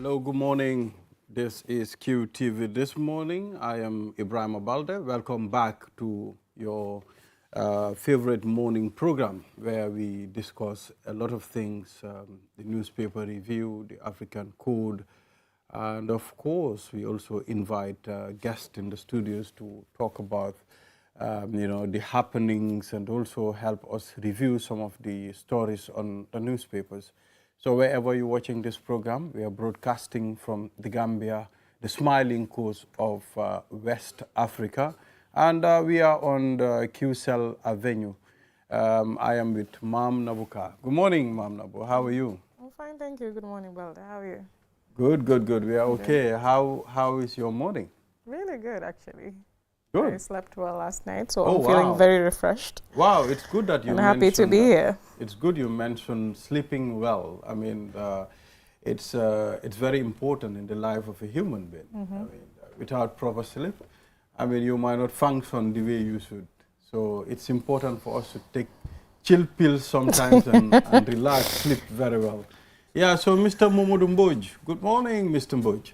Hello, good morning. This is QTV This Morning. I am Ibrahim Abalde. Welcome back to your favorite morning program where we discuss a lot of things, the newspaper review, the African Code, and of course, we also invite guests in the studios to talk about the happenings and also help us review some of the stories on the newspapers. So wherever you're watching this program, we are broadcasting from the Gambia, the smiling coast of West Africa, and we are on the QCell Avenue. I am with Mam Nabuka. Good morning, Mam Nabu. How are you? I'm fine, thank you. Good morning, Balda. How are you? Good, good, good. We are okay. How is your morning? Really good, actually. Good. I slept well last night, so Oh, I'm feeling wow. very refreshed. Wow, it's good that you And mentioned happy to be here. It's good you mentioned sleeping well. I mean, it's very important in the life of a human being. I mean, without proper sleep, I mean, you might not function the way you should. So it's important for us to take chill pills sometimes and relax, sleep very well. Yeah, so Mr. Momodu Mboj. Good morning, Mr. Mboj.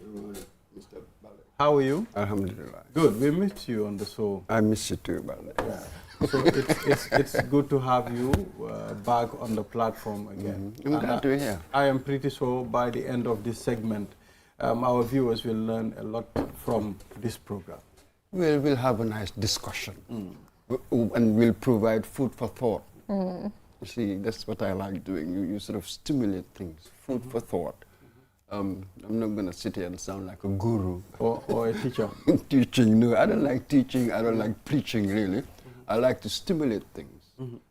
Mr. Bale. How are you? Alhamdulillah. Good. We missed you on the show. I miss you too, Bale. Yeah. So it's good to have you back on the platform again. I'm glad to hear. I am pretty sure by the end of this segment, our viewers will learn a lot from this program. We'll have a nice discussion and we'll provide food for thought. You see, that's what I like doing. You sort of stimulate things, food for thought. I'm not going to sit here and sound like a guru. Or a teacher. Teaching, no, I don't like teaching, I don't like preaching really. I like to stimulate things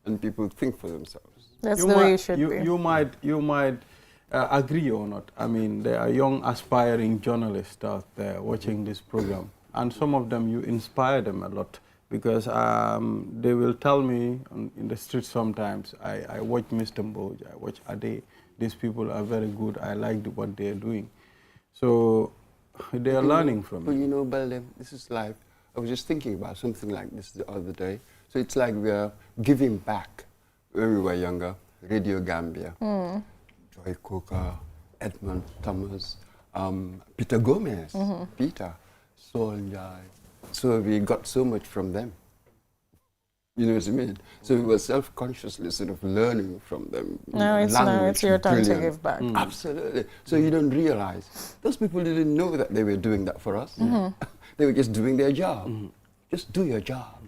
and people think for themselves. That's the way it should be. You might agree or not. I mean, there are young aspiring journalists out there watching this program, and some of them, you inspire them a lot because they will tell me in the street sometimes, I watch Mr. Mboj, I watch Ade, these people are very good, I like what they are doing. So they are learning from But you. you know, Balde, this is life. I was just thinking about something like this the other day. So it's like we are giving back when we were younger. Radio Gambia, Joy Coker, Edmund Thomas, Peter Gomez, Peter, Sol Njai. So we got so much from them. You know what I mean? So we were self-consciously sort of learning from them. Now it's your time to give back. Absolutely. So you don't realize. Those people didn't know that they were doing that for us. They were just doing their job. Just do your job.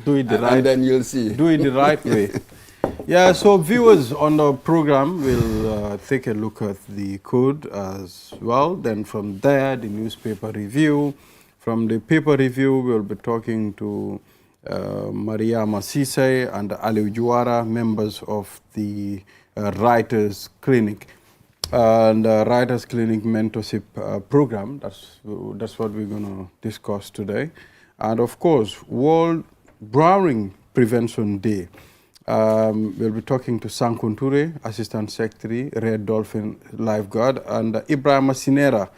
Do it the right And then you'll see. Do it the right way. Yeah, so viewers on the program will take a look at the code as well. Then from there, the newspaper review. From the paper review, we'll be talking to Maria Masise and Ali Juara, members of the Writers Clinic. And Writers Clinic Mentorship Program, that's what we're going to discuss today. And of course, World Drowning Prevention Day. We'll be talking to Sankun Ture, Assistant Secretary, Red Dolphin Lifeguard, and Ibrahim Sinera.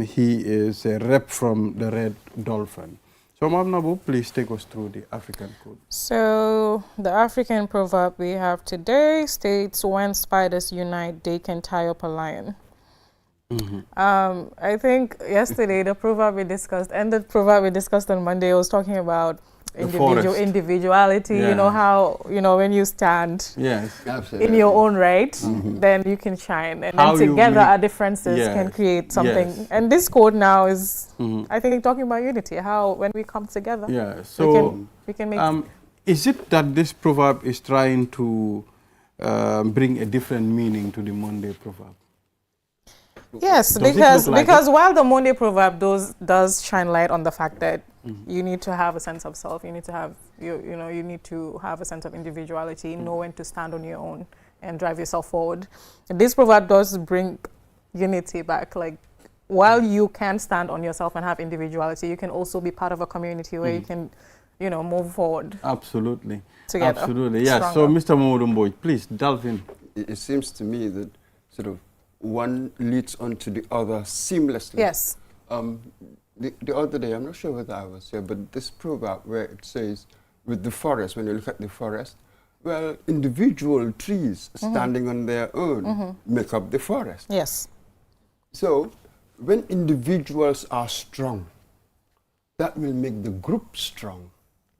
He is a rep from the Red Dolphin. So, Mam Nabu, please take us through the African code. So the African proverb we have today states, when spiders unite, they can tie up a lion. I think yesterday the proverb we discussed, and the proverb we discussed on Monday, was talking about individuality. Yeah. You know how, when you stand Yes. Absolutely. in your own right, then you can shine, and How then you together make- our differences can Yes. create something. Yes. And this code now is, I think, talking about unity. How when we come together, Yeah. So, we can make. is it that this proverb is trying to bring a different meaning to the Monday proverb? Yes, Does it because look like because while the Monday proverb does shine light on the fact that you need to have a sense of self, you need to have you need to have a sense of individuality, know when to stand on your own and drive yourself forward. This proverb does bring unity back. Like, while you can stand on yourself and have individuality, you can also be part of a community where you can, move forward Absolutely. together. Absolutely. Yes. So, stronger. Mr. Momodumboy, please delve in. It seems to me that sort of one leads on to the other seamlessly. Yes. The other day, I'm not sure whether I was here, but this proverb where it says, with the forest, when you look at the forest, well, individual trees standing on their own make up the forest. Yes. So when individuals are strong, that will make the group strong.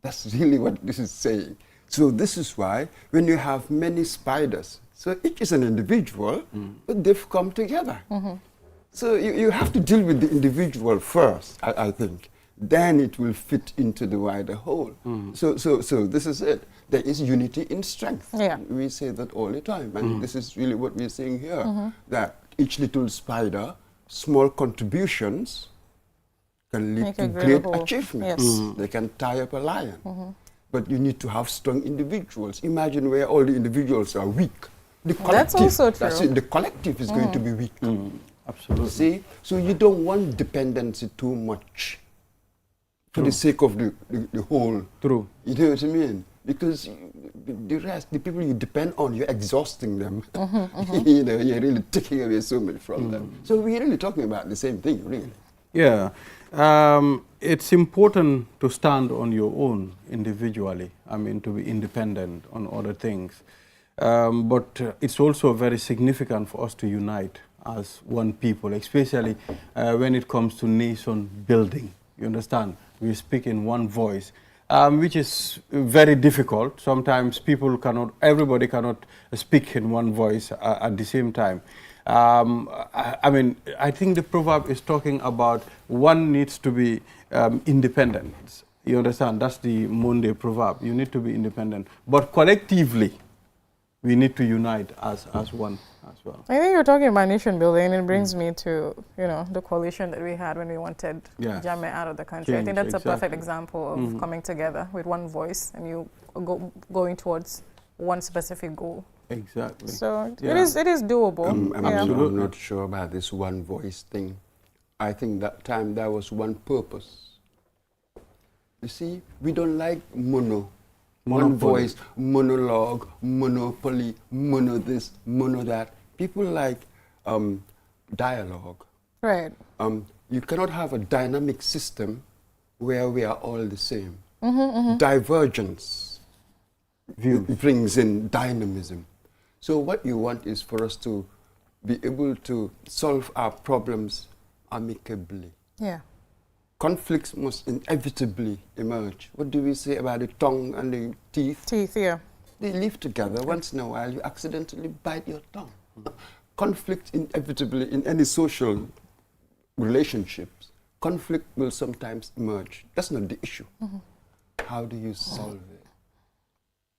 That's really what this is saying. So this is why when you have many spiders, so each is an individual, but they've come together. So you have to deal with the individual first, I think. Then it will fit into the wider whole. So this is it. There is unity in strength. Yeah. We say that all the time. And this is really what we're saying here, that each little spider, small contributions can lead Make to a great whole. achievements. Yes. They can tie up a lion. But you need to have strong individuals. Imagine where all the individuals are weak. The That's collective, also that's true. it, the collective is going to be weak. Absolutely. See? So you don't want dependency too much for the sake of the whole. True. You know what I mean? Because the rest, the people you depend on, you're exhausting them. You know, you're really taking away so much from them. So we're really talking about the same thing, really. Yeah. It's important to stand on your own individually, I mean, to be independent on other things. But it's also very significant for us to unite as one people, especially when it comes to nation building. You understand? We speak in one voice, which is very difficult. Sometimes people cannot, everybody cannot speak in one voice at the same time. I mean, I think the proverb is talking about one needs to be independent. You understand? That's the Monday proverb. You need to be independent. But collectively, we need to unite as one as well. I think you're talking about nation building, and it brings me to, you know, the coalition that we had when we wanted Yes. Jammeh out of the country. I Change, think that's a perfect exactly. example of coming together with one voice and you going towards one specific goal. Exactly. So Yeah. it is doable. I'm Yeah. Absolutely. not sure about this one voice thing. I think that time there was one purpose. You see, we don't like one Monopoly. voice, monologue, monopoly, mono this, mono that. People like dialogue. Right. You cannot have a dynamic system where we are all the same. Divergence Views. brings in dynamism. So what you want is for us to be able to solve our problems amicably. Yeah. Conflicts must inevitably emerge. What do we say about the tongue and the teeth? Teeth, yeah. They live together. Once in a while, you accidentally bite your tongue. Conflict inevitably in any social relationships, conflict will sometimes emerge. That's not the issue. How do you solve it?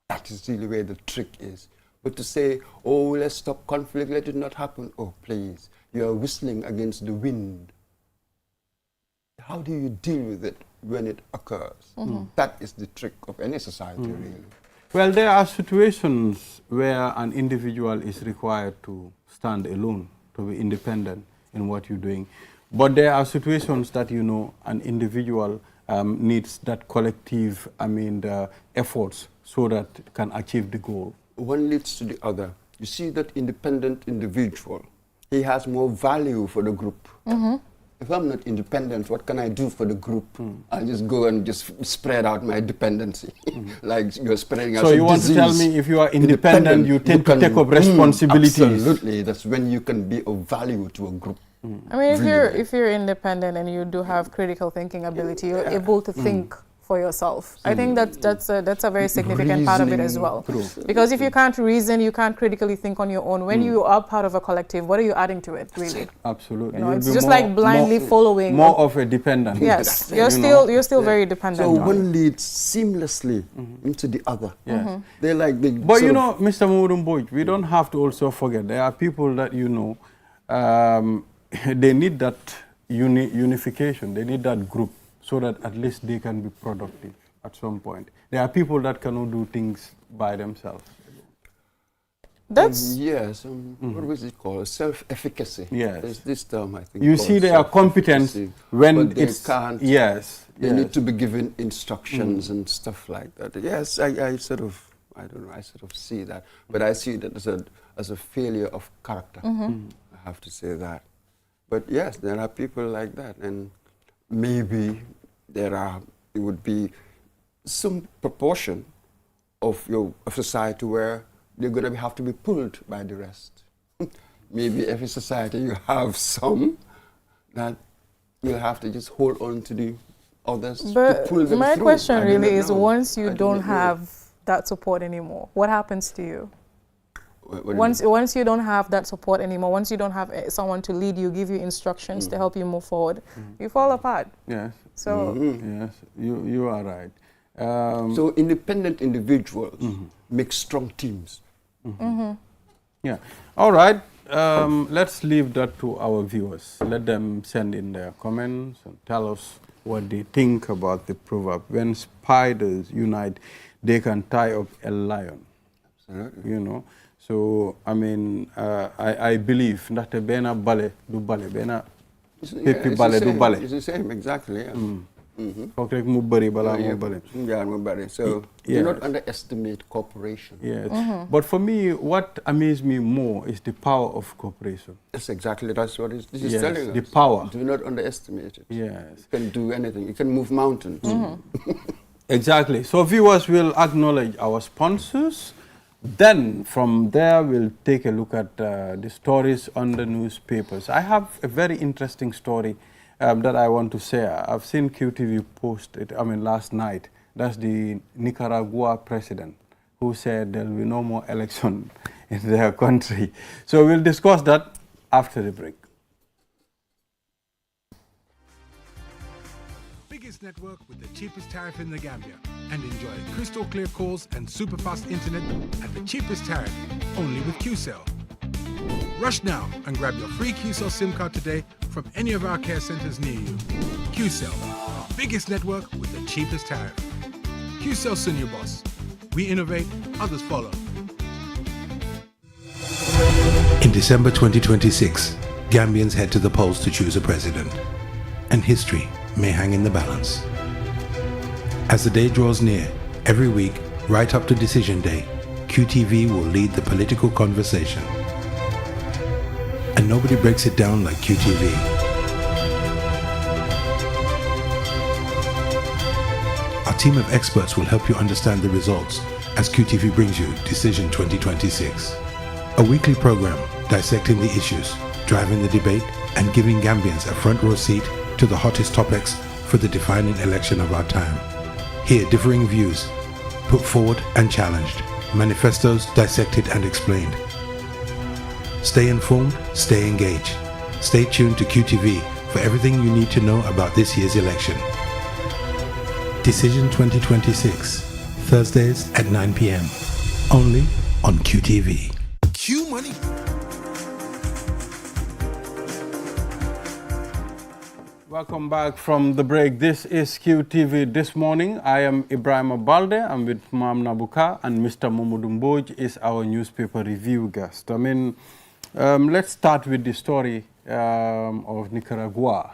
That is really where the trick is. But to say, oh, let's stop conflict, let it not happen. Oh, please, you are whistling against the wind. How do you deal with it when it occurs? That is the trick of any society, really. Well, there are situations where an individual is required to stand alone, to be independent in what you're doing. But there are situations that, you know, an individual needs that collective, the efforts so that it can achieve the goal. One leads to the other. You see that independent individual, he has more value for the group. If I'm not independent, what can I do for the group? I'll just go and just spread out my dependency, like you're spreading out So some you want disease. to tell me if you are independent, you tend to take up responsibilities. Absolutely, that's when you can be of value to a group. I mean, Really. if you're independent and you do have critical thinking ability, you're able to think for yourself. I think that's a very significant part of it as Reasoning. well. True. Because if you can't reason, you can't critically think on your own. When you are part of a collective, what are you adding to it, really? Absolutely. You know, You'll it's be just more- like blindly following. More of a dependent. Yes, You you're still very dependent. So on it. one leads seamlessly into the other. Yes. They're like the But sort you of- know, Mr. Murumboy, we don't have to also forget there are people that, you know, they need that unification, they need that group so that at least they can be productive at some point. There are people that cannot do things by themselves. That's yes, what was it called? Self-efficacy. Yes. There's this term, I think. You called see, they are competent self-efficacy, when but they it's can't. yes. They yes. need to be given instructions and stuff like that. Yes, I sort of, I don't know, I sort of see that. But I see that as a failure of character. I have to say that. But yes, there are people like that. And maybe it would be some proportion of society where they're going to have to be pulled by the rest. maybe every society you have some that you'll have to just hold on to the others to But pull them my through. question I do really not is, know. once you I do don't not know. have that support anymore, what happens to you? What do you mean? Once you don't have that support anymore, once you don't have someone to lead you, give you instructions to help you move forward, you fall apart. Yes, So yes, you are right. So independent individuals make strong teams. Yeah. All right. Let's leave that to our viewers. Let them send in their comments and tell us what they think about the proverb. When spiders unite, they can tie up a lion. Absolutely. You know. So I mean, I believe that the bena bale du bale bena pepi bale du bale. It's the same, exactly. Yeah. Foog rek mu bëri balaa Yeah, moo bëri. yeah, no better. So Yeah. do not underestimate cooperation. Yes. But for me, what amazes me more is the power of cooperation. That's exactly that's what this is Yes, telling us. the power. Do not underestimate it. Yes. It can do anything. It can move mountains. Exactly. So viewers will acknowledge our sponsors. Then from there, we'll take a look at the stories on the newspapers. I have a very interesting story that I want to share. I've seen QTV post it, last night. That's the Nicaragua president who said there'll be no more election in their country. So we'll discuss that after the break. Biggest network with the cheapest tariff in the Gambia, and enjoy crystal clear calls and super fast internet at the cheapest tariff, only with QCell. Rush now and grab your free QCell SIM card today from any of our care centers near you. QCell, biggest network with the cheapest tariff. QCell Senior Boss. We innovate, others follow. In December 2026, Gambians head to the polls to choose a president, and history may hang in the balance. As the day draws near, every week, right up to Decision Day, QTV will lead the political conversation. And nobody breaks it down like QTV. Our team of experts will help you understand the results as QTV brings you Decision 2026. A weekly program dissecting the issues, driving the debate, and giving Gambians a front row seat to the hottest topics for the defining election of our time. Hear differing views, put forward and challenged, manifestos dissected and explained. Stay informed, stay engaged. Stay tuned to QTV for everything you need to know about this year's election. Decision 2026, Thursdays at 9 p.m. Only on QTV. Q Money. Welcome back from the break. This is QTV This Morning. I am Ibrahim Abalde. I'm with Mam Nabuka, and Mr. Momodu Mboj is our newspaper review guest. Let's start with the story of Nicaragua.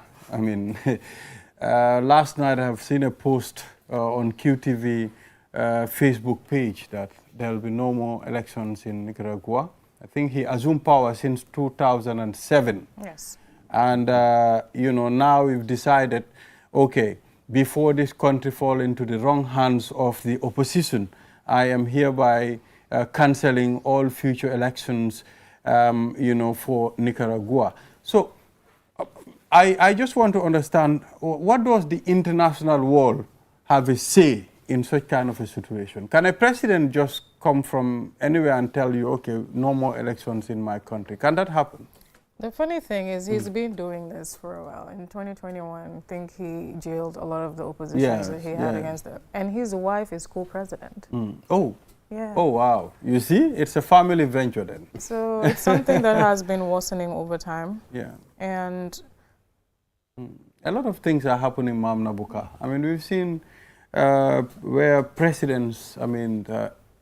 Last night I've seen a post on QTV Facebook page that there will be no more elections in Nicaragua. I think he assumed power since 2007. yes. And, now we've decided, okay, before this country fall into the wrong hands of the opposition, I am hereby cancelling all future elections, for Nicaragua. So I just want to understand, what does the international world have a say in such kind of a situation? Can a president just come from anywhere and tell you, okay, no more elections in my country? Can that happen? The funny thing is, he's been doing this for a while. In 2021, I think he jailed a lot of the oppositions that he had against them. And his wife is co-president. Oh. Yeah. Oh, wow. You see, it's a family venture then. So it's something that has been worsening over time. Yeah. And A lot of things are happening, Mam Nabuka. We've seen where presidents,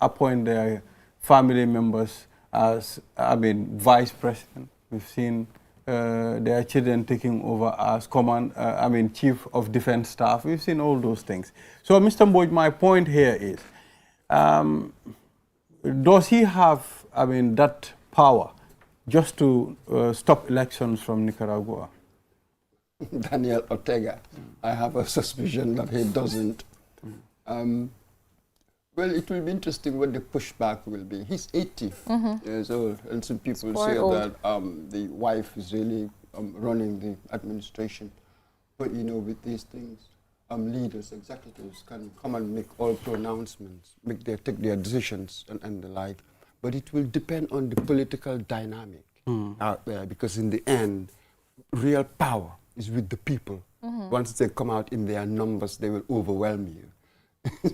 appoint their family members as, vice president. We've seen their children taking over as chief of defense staff. We've seen all those things. So, Mr. Mboj, my point here is, does he have, that power just to stop elections from Nicaragua? Daniel Ortega, I have a suspicion that he doesn't. Well, it will be interesting what the pushback will be. He's 80 years old, and some people quite say old. that the wife is really running the administration. But you know, with these things, leaders, executives can come and make all pronouncements, take their decisions and the like. But it will depend on the political dynamic out there, because in the end, real power is with the people. Once they come out in their numbers, they will overwhelm you.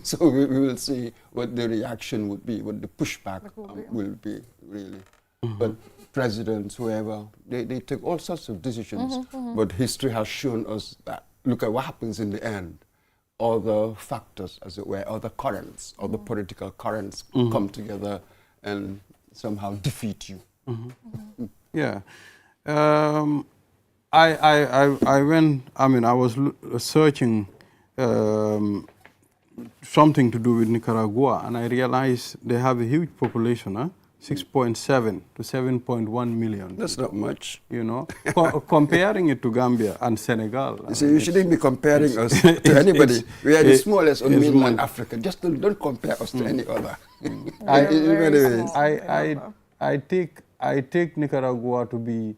So we will see what the reaction would be, what the pushback will be, really. But presidents, whoever, they take all sorts of decisions. But history has shown us that, look at what happens in the end. All the factors, as it were, all the currents, all the political currents come together and somehow defeat you. Yeah. I went, I mean, I was searching something to do with Nicaragua, and I realized they have a huge population, 6.7 to 7.1 million. That's not much. You know, comparing it to Gambia and Senegal. So you shouldn't be comparing us to anybody. We are the smallest on mainland Africa. Just don't compare us to any other. I take Nicaragua to be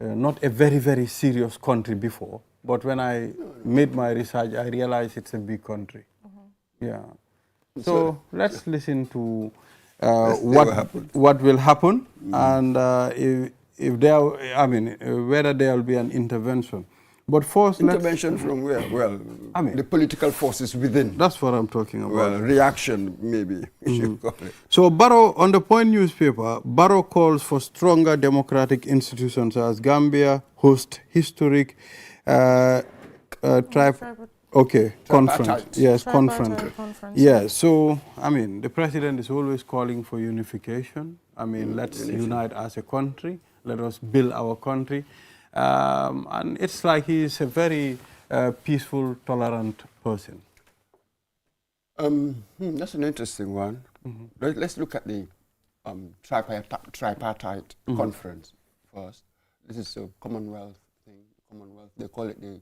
not a very, very serious country before, but when I made my research, I realized it's a big country. Yeah. So let's listen to what will happen, and if there, I mean, whether there will be an intervention. But first, intervention from where? Well, I mean, the political forces within. That's what I'm talking about. Well, reaction, maybe. You should call it. So Barrow, on the Point newspaper, Barrow calls for stronger democratic institutions as Gambia hosts historic conference. Yes, conference. Yes, so, I mean, the president is always calling for unification. I mean, let's unite as a country. Let us build our country. And it's like he's a very peaceful, tolerant person. That's an interesting one. Let's look at the tripartite conference first. This is a Commonwealth thing. Commonwealth. They call it the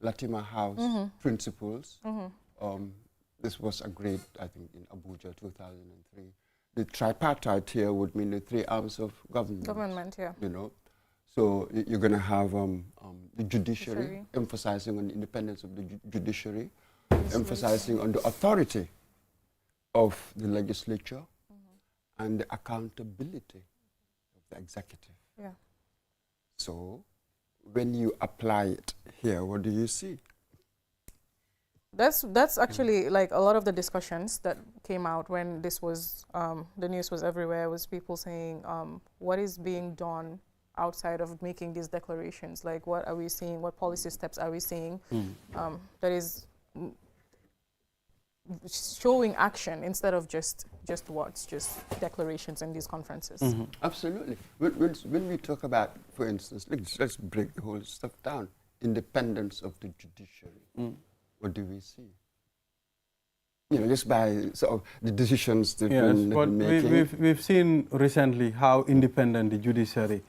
Latima House Principles. This was agreed, I think, in Abuja 2003. The tripartite here would mean the three arms of government. Government, yeah. You know, so you're going to have the judiciary, emphasizing on the independence of the judiciary, emphasizing on the authority of the legislature, and the accountability of the executive. Yeah. So when you apply it here, what do you see? That's actually like a lot of the discussions that came out when this was, the news was everywhere, was people saying, what is being done outside of making these declarations? Like, what are we seeing? What policy steps are we seeing that is showing action instead of just words, just declarations in these conferences? Absolutely. When we talk about, for instance, let's break the whole stuff down. Independence of the judiciary. What do we see? You know, just by sort of the decisions that yes, we're making. We've seen recently how independent the judiciary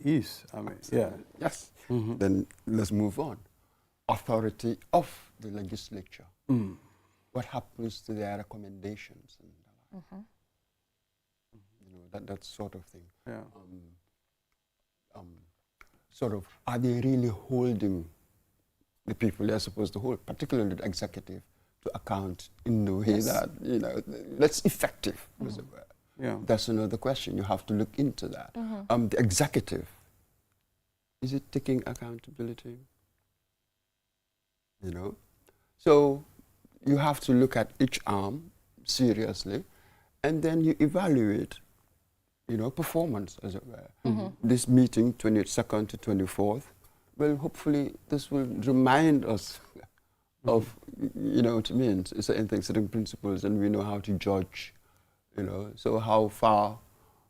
is. I mean, yeah. Yes. Then let's move on. Authority of the legislature. What happens to their recommendations? And you know, that sort of thing. Yeah. Sort of, are they really holding the people they're supposed to hold, particularly the executive, to account in the way that, you know, that's effective, as it were? Yeah. That's another question. You have to look into that. The executive, is it taking accountability? You know? So you have to look at each arm seriously, and then you evaluate, you know, performance, as it were. This meeting, 22nd to 24th, well, hopefully this will remind us of, you know what I mean, certain things, certain principles, and we know how to judge, you know. So how far,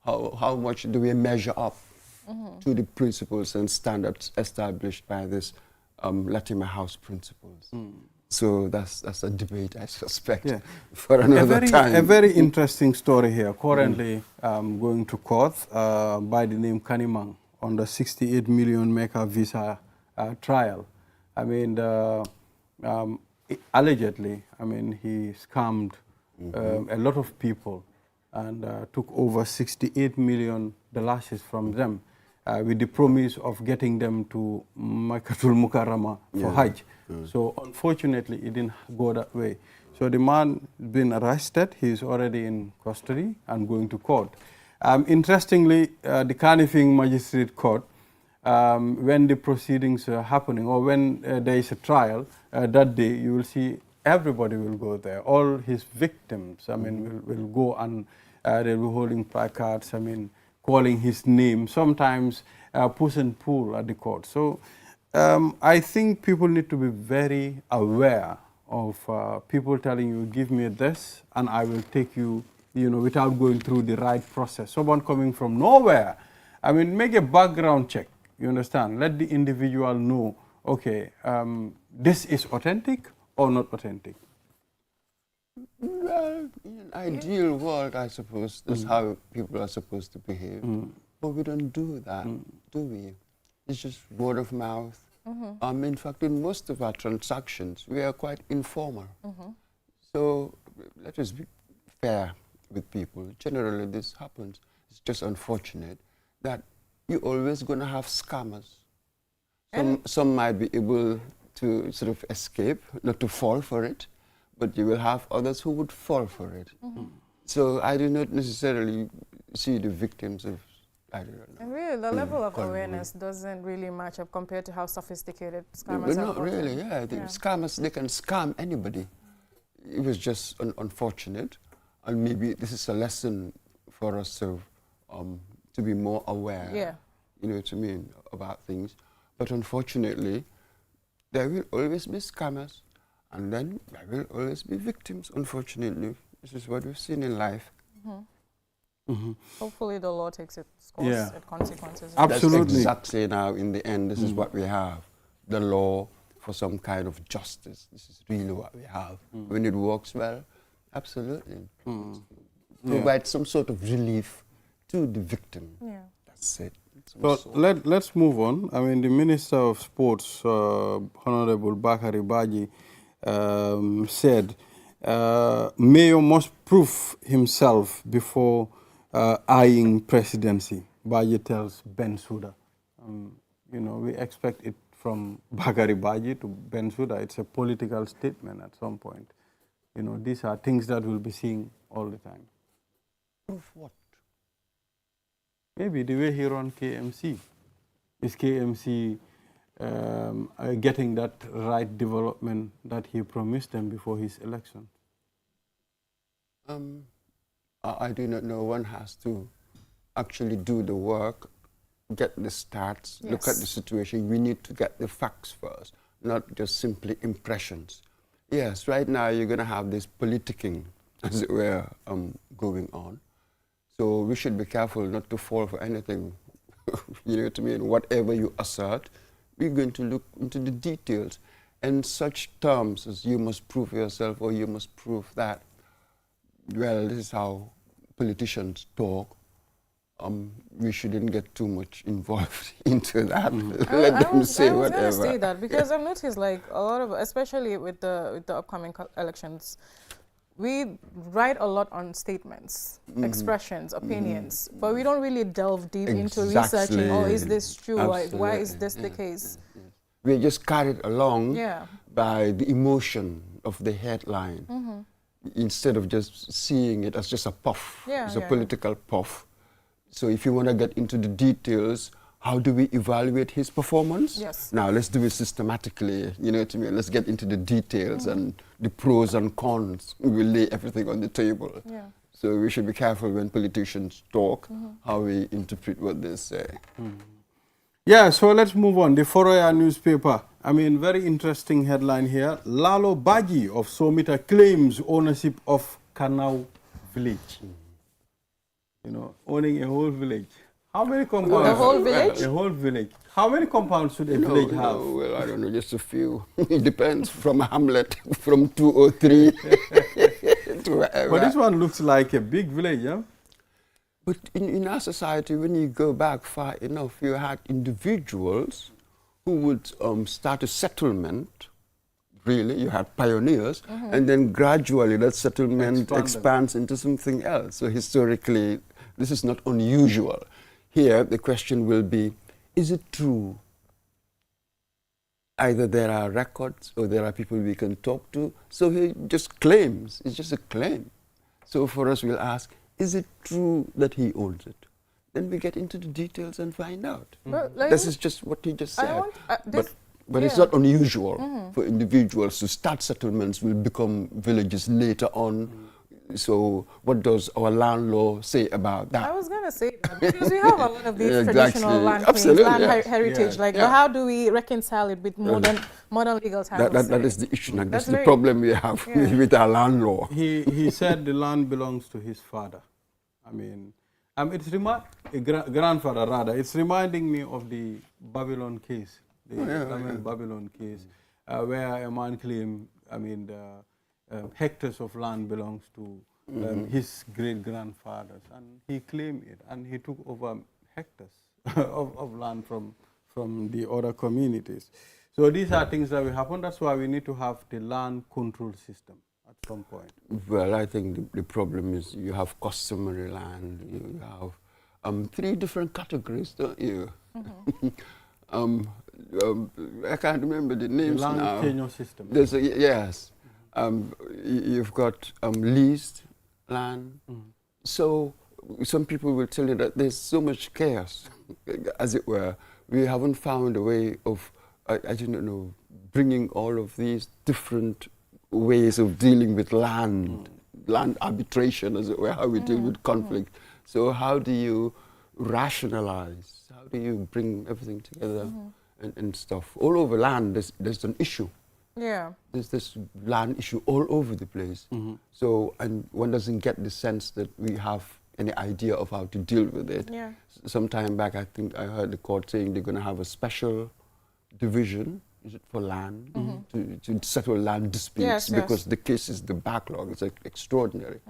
how much do we measure up to the principles and standards established by this Latima House Principles? So that's a debate, I suspect, for another time. A very interesting story here. Currently going to court by the name Kanimang on the 68 million MECA visa trial. I mean, allegedly, I mean, he scammed a lot of people, and took over 68 million dollars from them, with the promise of getting them to Makkatul Mukarrama for Hajj. So unfortunately, it didn't go that way. So the man has been arrested. He's already in custody and going to court. Interestingly, the Kanifing Magistrate Court, when the proceedings are happening, or when there is a trial, that day you will see everybody will go there. All his victims, I mean, will go, and they'll be holding placards, I mean, calling his name, sometimes push and pull at the court. So I think people need to be very aware of people telling you, give me this, and I will take you, without going through the right process. Someone coming from nowhere, I mean, make a background check, you understand? Let the individual know, okay, this is authentic or not authentic. Well, in an ideal world, I suppose, that's how people are supposed to behave. But we don't do that, do we? It's just word of mouth. In fact, in most of our transactions, we are quite informal. So let us be fair with people. Generally, this happens. It's just unfortunate that you're always going to have scammers. Some might be able to sort of escape, not to fall for it, but you will have others who would fall for it. So I do not necessarily see the victims of, I don't know. And really, the level of awareness doesn't really match up compared to how sophisticated scammers are. Not really, yeah. The scammers, they can scam anybody. It was just unfortunate, and maybe this is a lesson for us to be more aware, you know what I mean, about things. But unfortunately, there will always be scammers, and then there will always be victims, unfortunately. This is what we've seen in life. Hopefully the law takes its course and consequences. Absolutely. That's exactly now, in the end, this is what we have. The law for some kind of justice. This is really what we have. When it works well, absolutely. Provide some sort of relief to the victim. That's it. But let's move on. I mean, the Minister of Sports, Honorable Bakari Baji, said Mayor must prove himself before eyeing presidency. Baji tells Bensouda. We expect it from Bakari Baji to Bensouda. It's a political statement at some point. These are things that we'll be seeing all the time. Proof what? Maybe the way he runs KMC. Is KMC getting that right development that he promised them before his election? I do not know. One has to actually do the work, get the stats, look at the situation. We need to get the facts first, not just simply impressions. Yes, right now you're going to have this politicking, as it were, going on. So we should be careful not to fall for anything. You know what I mean? Whatever you assert, we're going to look into the details. And such terms as you must prove yourself or you must prove that, well, this is how politicians talk. We shouldn't get too much involved into that. Let them say whatever. I was going to say that because I've noticed, like, a lot of, especially with the upcoming elections, we write a lot on statements, expressions, opinions, but we don't really delve deep into researching, oh, is this true? Why is this the case? We're just carried along by the emotion of the headline instead of just seeing it as just a puff. It's a political puff. So if you want to get into the details, how do we evaluate his performance? Now, let's do it systematically, you know what I mean? Let's get into the details and the pros and cons. We will lay everything on the table. So we should be careful when politicians talk, how we interpret what they say. Yeah, so let's move on. The Foroya newspaper. I mean, very interesting headline here. Lalo Baji of Somita claims ownership of Kanau village. Owning a whole village. How many compounds? The whole village? A whole village. How many compounds should a village have? Well, I don't know, just a few. It depends from a hamlet, from 2 or 3 to wherever. But this one looks like a big village, yeah? But in our society, when you go back far enough, you had individuals who would start a settlement really. You had pioneers, and then gradually that settlement Expanded. expands into something else. So historically, this is not unusual. Here, the question will be, is it true? Either there are records or there are people we can talk to. So he just claims, it's just a claim. So for us, we'll ask, is it true that he owns it? Then we get into the details and find out. But, like, This is just what he just I said. want, But it's yeah. not unusual for individuals to start settlements, will become villages later on. So what does our land law say about I that? was going to say that because we have a lot of these Yeah, traditional exactly. land Absolutely, claims, land yes. heritage. Yeah. Like, Yeah. how do we reconcile it with modern legal titles? That is the issue. Like, That's that's the very- problem we have yeah. with our land law. He said the land belongs to his father. I mean, it's grandfather rather. It's reminding me of the Babylon case, the Babylon case, where a man claimed, I mean, the hectares of land belongs to his great grandfathers, and he claimed it, and he took over hectares of land from the other communities. So these are things that will happen. That's why we need to have the land control system at some point. Well, I think the problem is you have customary land, you have 3 different categories, don't you? I can't remember the The names land now. tenure system. There's yes. You've got leased land. So some people will tell you that there's so much chaos, as it were. We haven't found a way of, I don't know, bringing all of these different ways of dealing with land, land arbitration, as it were, how we deal with conflict. So how do you rationalize? How do you bring everything together and stuff? All over land, there's an issue. Yeah. There's this land issue all over the place. So, and one doesn't get the sense that we have any idea of how to deal with it. Yeah. Some time back, I think I heard the court saying they're going to have a special division, is it for land, to settle land disputes, Yes, because yes. the cases, the backlog is extraordinary.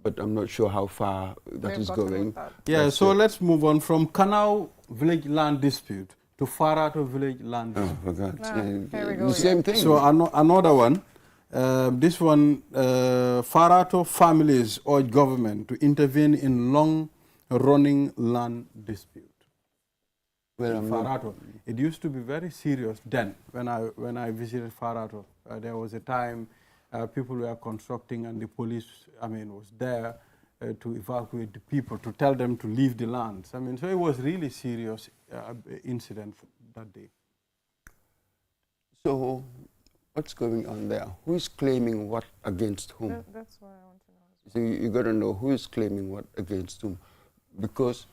But I'm not sure how far that They've is gotten going. with that. Yeah, That's so it. let's move on from Kanau village land dispute to Farato village land dispute. Oh, for God's Ah, sake. here we go, The same yeah. thing. So another one, this one, Farato families urge government to intervene in long-running land dispute. Well, I'm not- Farato, it used to be very serious then. When I visited Farato, there was a time people were constructing, and the police, I mean, was there to evacuate the people, to tell them to leave the lands. I mean, so it was really serious incident that day. So, what's going on there? Who is claiming what against whom? That's what I want to know. So you got to know who is claiming what against whom. Because,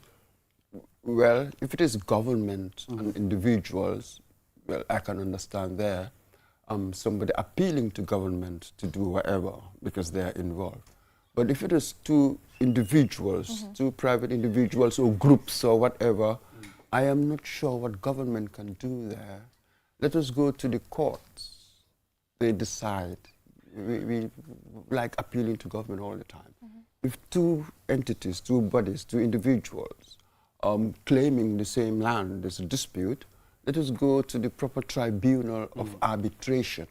well, if it is government and individuals, well, I can understand there. Somebody appealing to government to do whatever because they are involved. But if it is 2 individuals, 2 private individuals or groups or whatever, I am not sure what government can do there. Let us go to the courts. They decide. We like appealing to government all the time. If 2 entities, 2 bodies, 2 individuals claiming the same land, there's a dispute, let us go to the proper tribunal of arbitration.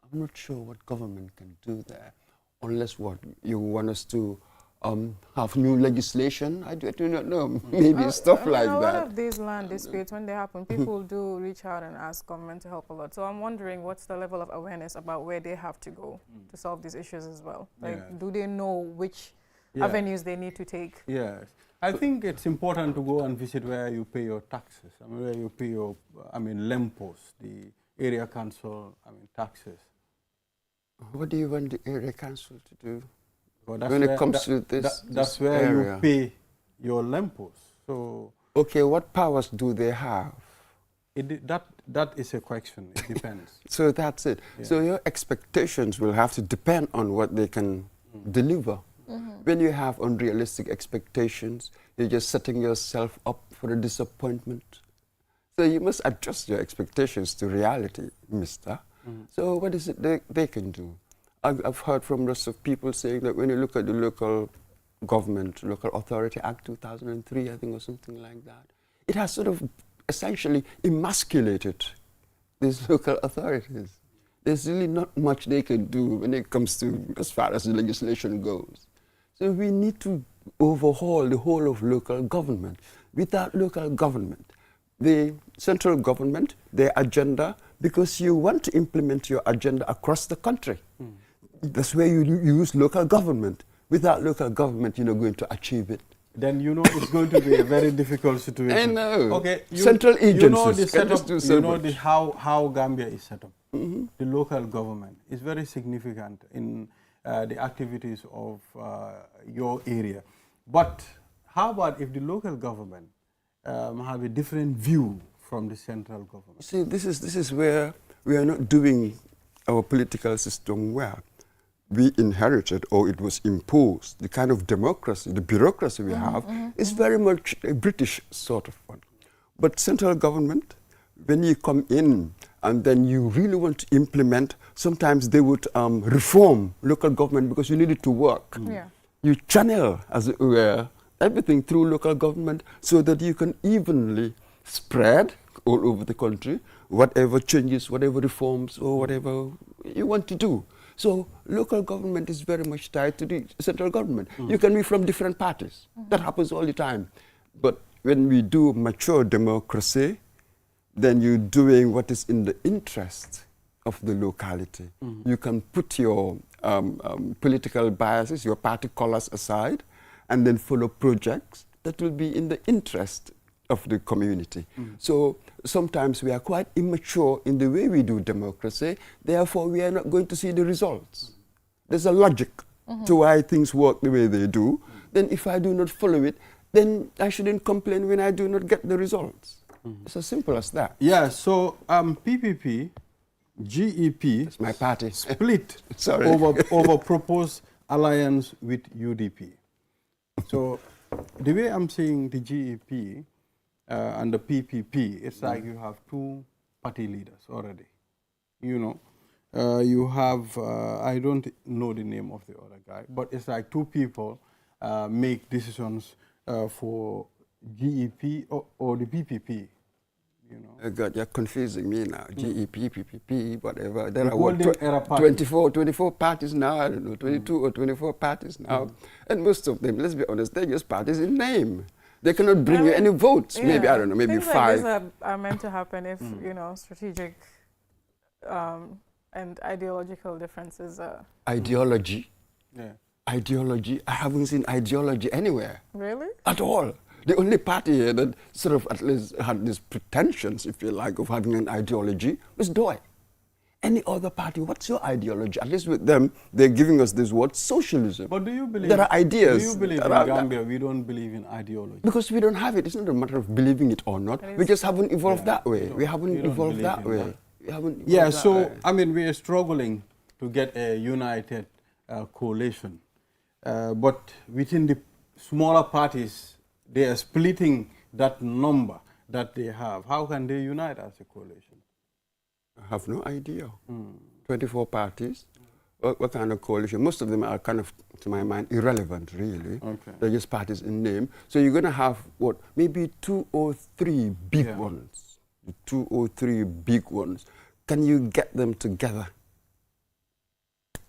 I'm not sure what government can do there, unless what you want us to have new legislation. I do not know. Maybe stuff I mean, like a lot that. of these land disputes, when they happen, people do reach out and ask government to help a lot. So I'm wondering what's the level of awareness about where they have to go to solve these issues as well. Like, Yeah. do they know which Yeah. avenues they need to take? Yes. I think it's important to go and visit where you pay your taxes. I mean, where you pay your, LEMPOS, the area council, taxes. What do you want the area council to do? Well, that's When it where- comes to this that's where area. you pay your LEMPOS. So Okay, what powers do they have? that is a question. It depends. So that's it. Yeah. So your expectations will have to depend on what they can deliver. When you have unrealistic expectations, you're just setting yourself up for a disappointment. So you must adjust your expectations to reality, mister. So what is it they can do? I've heard from lots of people saying that when you look at the local government, Local Authority Act 2003, I think, or something like that, it has sort of essentially emasculated these local authorities. There's really not much they can do when it comes to as far as the legislation goes. So we need to overhaul the whole of local government. Without local government, the central government, their agenda, because you want to implement your agenda across the country. That's where you use local government. Without local government, you're not going to achieve it. Then you know it's going to be a very difficult situation. I know. Okay, Central agencies you know the can just setup, do so you know much. how Gambia is set up. The local government is very significant in the activities of your area. But how about if the local government have a different view from the central government? See, this is where we are not doing our political system well. We inherited, or it was imposed, the kind of democracy, the bureaucracy we have is very much a British sort of one. But central government, when you come in and then you really want to implement, sometimes they would reform local government because you need it to work. Yeah. You channel, as it were, everything through local government so that you can evenly spread all over the country whatever changes, whatever reforms, or whatever you want to do. So local government is very much tied to the central government. You can be from different parties. That happens all the time. But when we do mature democracy, then you're doing what is in the interest of the locality. You can put your political biases, your party colors aside, and then follow projects that will be in the interest of the community. So sometimes we are quite immature in the way we do democracy, therefore we are not going to see the results. There's a logic to why things work the way they do. Then if I do not follow it, then I shouldn't complain when I do not get the results. It's as simple as that. Yeah, so PPP, GEP, It's my party. split Sorry. over proposed alliance with UDP. So the way I'm seeing the GEP and the PPP, it's like you have two party leaders already. You know, you have, I don't know the name of the other guy, but it's like two people make decisions for GEP or the PPP. You know. God, you're confusing me now. GEP, PPP, whatever. There The are what, Golden Era Party. 24 parties now, I don't know, 22 or 24 parties now. And most of them, let's be honest, they're just parties in name. They cannot bring you any votes. Maybe, I don't know, maybe Things 5. like this are meant to happen if, you know, strategic and ideological differences are... Ideology. Yeah. Ideology. I haven't seen ideology anywhere. Really? At all. The only party here that sort of at least had these pretensions, if you like, of having an ideology was DOI. Any other party, what's your ideology? At least with them, they're giving us this word, socialism. But do you believe... There are ideas. Do you believe in that are- Gambia we don't believe in ideology? Because we don't have it. It's not a matter of believing it or not. We just haven't evolved Yeah, that way. you We don't- haven't you don't evolved believe that in way. that. We haven't evolved Yeah, that so, way. I mean, we are struggling to get a united coalition. But within the smaller parties, they are splitting that number that they have. How can they unite as a coalition? I have no idea. 24 parties. What kind of coalition? Most of them are kind of, to my mind, irrelevant, really. Okay. They're just parties in name. So you're going to have, what, maybe 2 or 3 big Yeah. ones. 2 or 3 big ones. Can you get them together?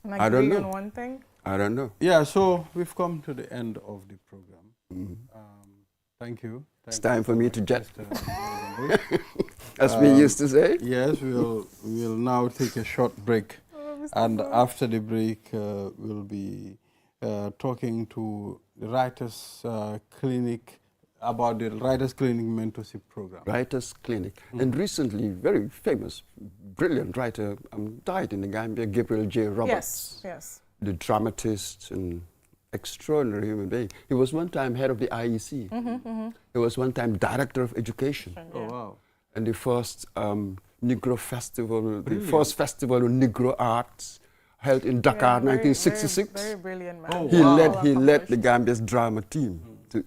Like I don't agree on know. one thing? I don't know. Yeah, so we've come to the end of the program. Thank you. It's time for me to jet, Mr. as we used to say. Yes, we'll now take a short break. And after the break, we'll be talking to the Writers Clinic about the Writers Clinic Mentorship Program. Writers Clinic. And recently, very famous, brilliant writer died in the Gambia, Gabriel J. Roberts. Yes, yes. The dramatist and extraordinary human being. He was one time head of the IEC. He was one time director of education. Oh, wow. And the first Negro festival, the first festival of Negro arts held in Dakar, Yeah, 1966. Very brilliant man. Oh, He wow. led the Gambia's drama team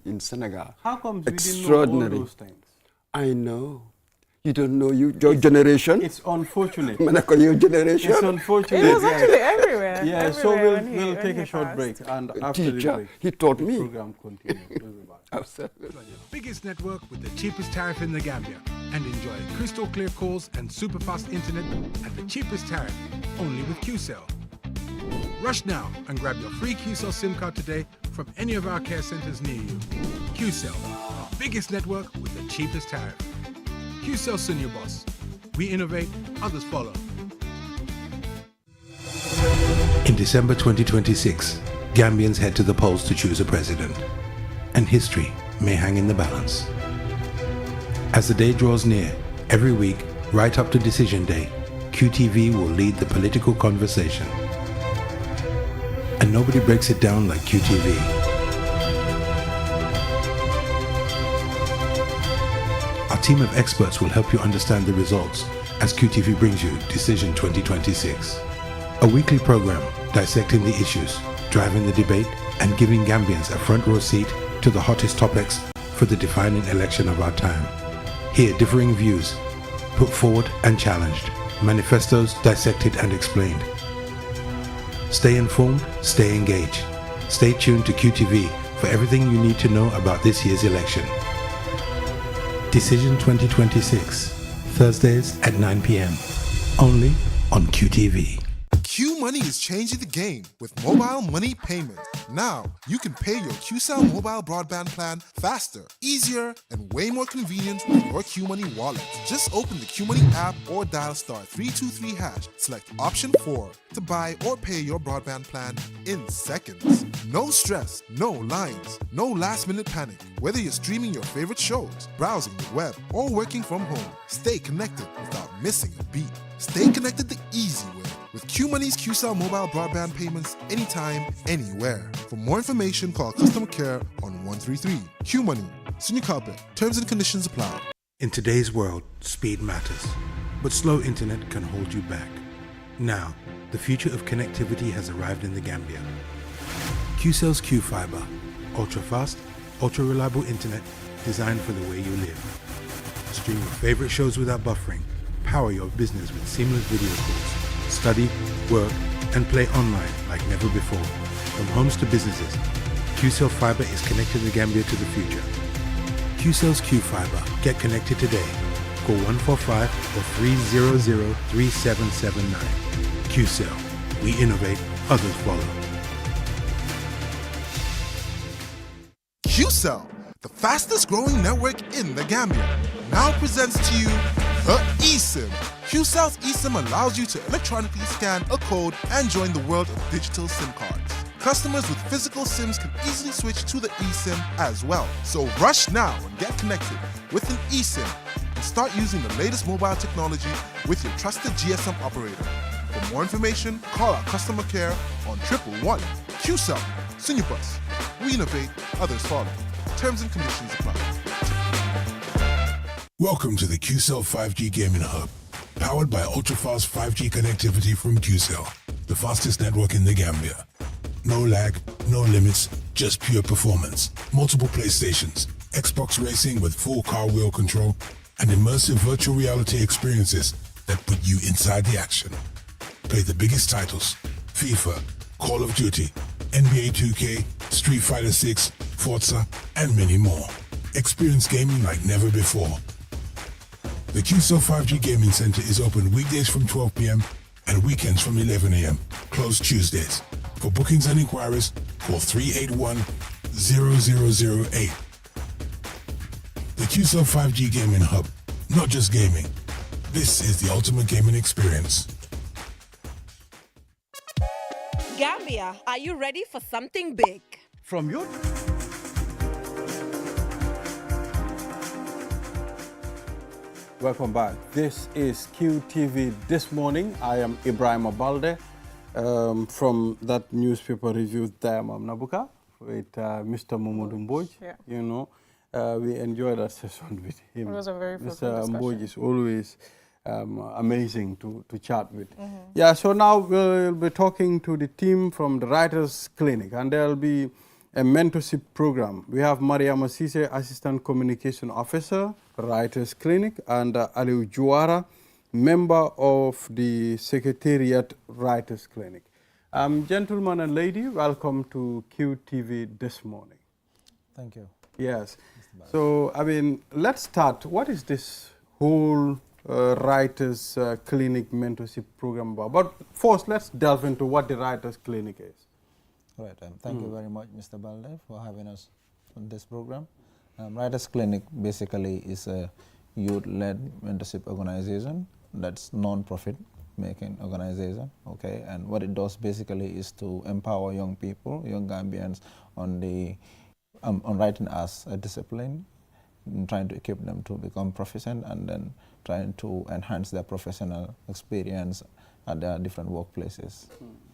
in Senegal. How comes we didn't know all Extraordinary. those things? I know. You don't know your generation? It's unfortunate. Manako, your generation? It's unfortunate. It was yes. actually everywhere. Yeah, so everywhere we'll, when he- we'll when take he a short passed. break, and after the Teacher, break, he taught the me. program continues. We'll be back. Absolutely. On your biggest network with the cheapest tariff in the Gambia and enjoy crystal clear calls and super fast internet at the cheapest tariff only with QCell. Rush now and grab your free QCell SIM card today from any of our care centers near you. QCell, the biggest network with the cheapest tariff. QCell Senior Boss. We innovate, others follow. In December 2026, Gambians head to the polls to choose a president, and history may hang in the balance. As the day draws near, every week, right up to Decision Day, QTV will lead the political conversation. And nobody breaks it down like QTV. Our team of experts will help you understand the results as QTV brings you Decision 2026. A weekly program dissecting the issues, driving the debate, and giving Gambians a front row seat to the hottest topics for the defining election of our time. Hear differing views, put forward and challenged, manifestos dissected and explained. Stay informed, stay engaged. Stay tuned to QTV for everything you need to know about this year's election. Decision 2026, Thursdays at 9 p.m. Only on QTV. Q Money is changing the game with mobile money payments. Now, you can pay your QCell mobile broadband plan faster, easier, and way more convenient with your Q Money wallet. Just open the Q Money app or dial *323#. Select option 4 to buy or pay your broadband plan in seconds. No stress, no lines, no last-minute panic. Whether you're streaming your favorite shows, browsing the web, or working from home, stay connected without missing a beat. Stay connected the easy way with QMoney's QCell mobile broadband payments anytime, anywhere. For more information, call customer care on 133. QMoney, Senior Carpet. Terms and conditions apply. In today's world, speed matters, but slow internet can hold you back. Now, the future of connectivity has arrived in the Gambia. QCell's Q-Fiber, ultra-fast, ultra-reliable internet designed for the way you live. Stream your favorite shows without buffering. Power your business with seamless video calls. Study, work, and play online like never before. From homes to businesses, QCell Fiber is connecting the Gambia to the future. QCell's Q-Fiber. Get connected today. Call 145 or 300-3779. QCell. We innovate, others follow. QCell, the fastest growing network in the Gambia, now presents to you the eSIM. QCell's eSIM allows you to electronically scan a code and join the world of digital SIM cards. Customers with physical SIMs can easily switch to the eSIM as well. So rush now and get connected with an eSIM and start using the latest mobile technology with your trusted GSM operator. For more information, call our customer care on 111. QCell, Senior Bus. We innovate, others follow. Terms and conditions apply. Welcome to the QCell 5G Gaming Hub, powered by ultra-fast 5G connectivity from QCell, the fastest network in the Gambia. No lag, no limits, just pure performance. Multiple PlayStations, Xbox racing with full car wheel control, and immersive virtual reality experiences that put you inside the action. Play the biggest titles: FIFA, Call of Duty, NBA 2K, Street Fighter 6, Forza, and many more. Experience gaming like never before. The QCell 5G Gaming Center is open weekdays from 12 p.m. and weekends from 11 a.m. Closed Tuesdays. For bookings and inquiries, call 381-0008. The QCell 5G Gaming Hub. Not just gaming. This is the ultimate gaming experience. Gambia, are you ready for something big? From your... Welcome back. This is QTV This Morning. I am Ibrahim Abalde from that newspaper review there, Mam Nabuka, with Mr. Momodu Mboj. Yeah. You know, we enjoyed that session with him. It was a very fruitful Mr. discussion. Mboj is always amazing to chat with. Yeah, so now we'll be talking to the team from the Writers Clinic, and there'll be a mentorship program. We have Maria Masise, Assistant Communication Officer, Writers Clinic, and Aliu Juara, member of the Secretariat Writers Clinic. Gentlemen and lady, welcome to QTV This Morning. Thank you. Yes. So, I mean, let's start. What is this whole Writers Clinic mentorship program about? But first, let's delve into what the Writers Clinic is. Right. Thank you very much, Mr. Balde, for having us on this program. Writers Clinic basically is a youth-led mentorship organization that's non-profit making organization. Okay, and what it does basically is to empower young people, young Gambians, on the on writing as a discipline, trying to equip them to become proficient, and then trying to enhance their professional experience at their different workplaces.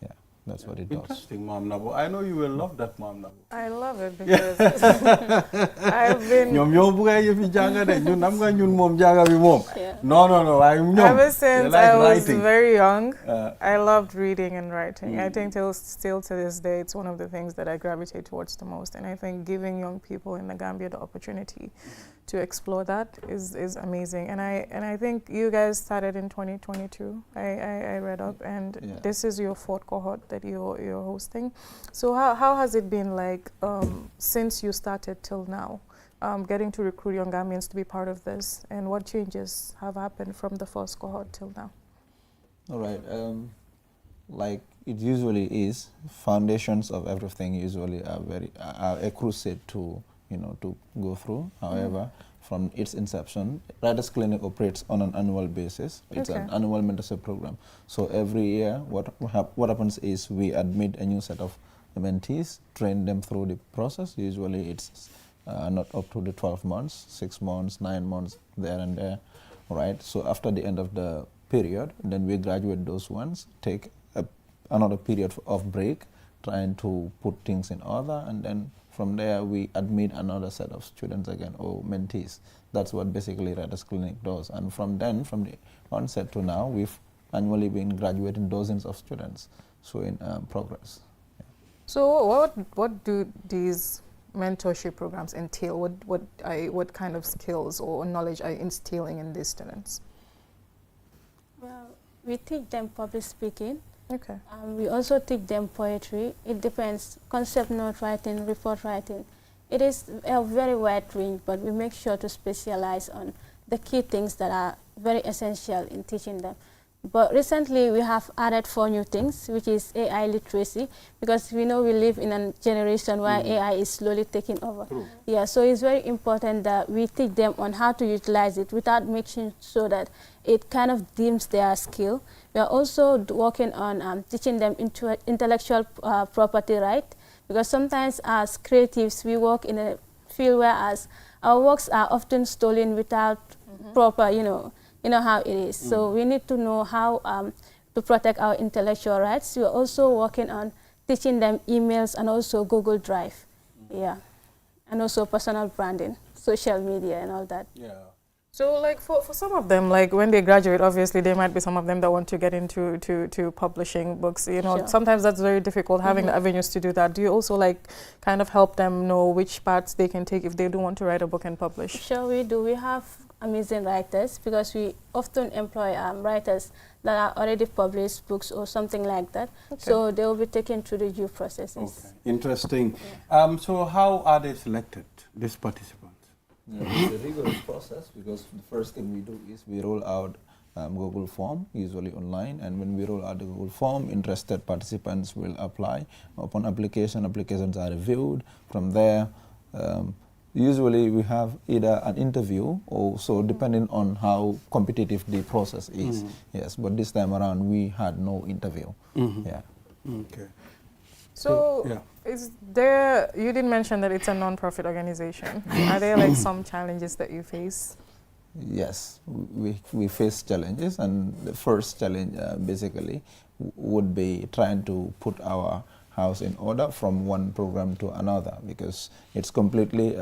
Yeah, that's what it does. Interesting, Ma'am Nabo. I know you will love that, Ma'am Nabo. I love it because I've been ever since I was very young. I loved reading and writing. I think still to this day, it's one of the things that I gravitate towards the most. And I think giving young people in the Gambia the opportunity to explore that is amazing. And I think you guys started in 2022. I read up, and this is your 4th cohort that you're hosting. So how has it been like since you started till now, getting to recruit young Gambians to be part of this, and what changes have happened from the 1st cohort till now? All right. Like it usually is, foundations of everything usually are a crusade to to go through. However, from its inception, Writers Clinic operates on an annual basis. It's an annual mentorship program. So every year, what happens is we admit a new set of mentees, train them through the process. Usually it's not up to the 12 months, 6 months, 9 months, there and there, right? So after the end of the period, then we graduate those ones, take another period of break, trying to put things in order, and then from there we admit another set of students again, or mentees. That's what basically Writers Clinic does. And from then, from the onset to now, we've annually been graduating dozens of students, so in progress. Yeah. So what do these mentorship programs entail? What kind of skills or knowledge are you instilling in these students? Well, we teach them public speaking. Okay. We also teach them poetry. It depends. Concept note writing, report writing. It is a very wide range, but we make sure to specialize on the key things that are very essential in teaching them. But recently we have added 4 new things, which is AI literacy, because we know we live in a generation where AI is slowly taking over. True. Yeah, so it's very important that we teach them on how to utilize it without making sure that it kind of dims their skill. We are also working on teaching them intellectual property right, because sometimes as creatives we work in a field where our works are often stolen without proper, you know how it is. So we need to know how to protect our intellectual rights. We are also working on teaching them emails and also Google Drive, yeah, and also personal branding, social media and all that. Yeah. So like for some of them, like when they graduate, obviously there might be some of them that want to get into to publishing books. Sure. Sometimes that's very difficult having the avenues to do that. Do you also like kind of help them know which paths they can take if they do want to write a book and publish? Sure, we do. We have amazing writers, because we often employ writers that are already published books or something like that. Okay. So they will be taken through the due processes. Okay. Interesting. Yeah. So how are they selected, these participants? It's a rigorous process, because the first thing we do is we roll out Google form, usually online, and when we roll out the Google form, interested participants will apply. Upon application, applications are reviewed. From there, usually we have either an interview or so, depending on how competitive the process is. Yes, but this time around we had no interview. Yeah. Okay. So is there, you did mention that it's a non-profit organization. Are there like some challenges that you face? Yes, we face challenges, and the first challenge basically would be trying to put our house in order from one program to another, because it's completely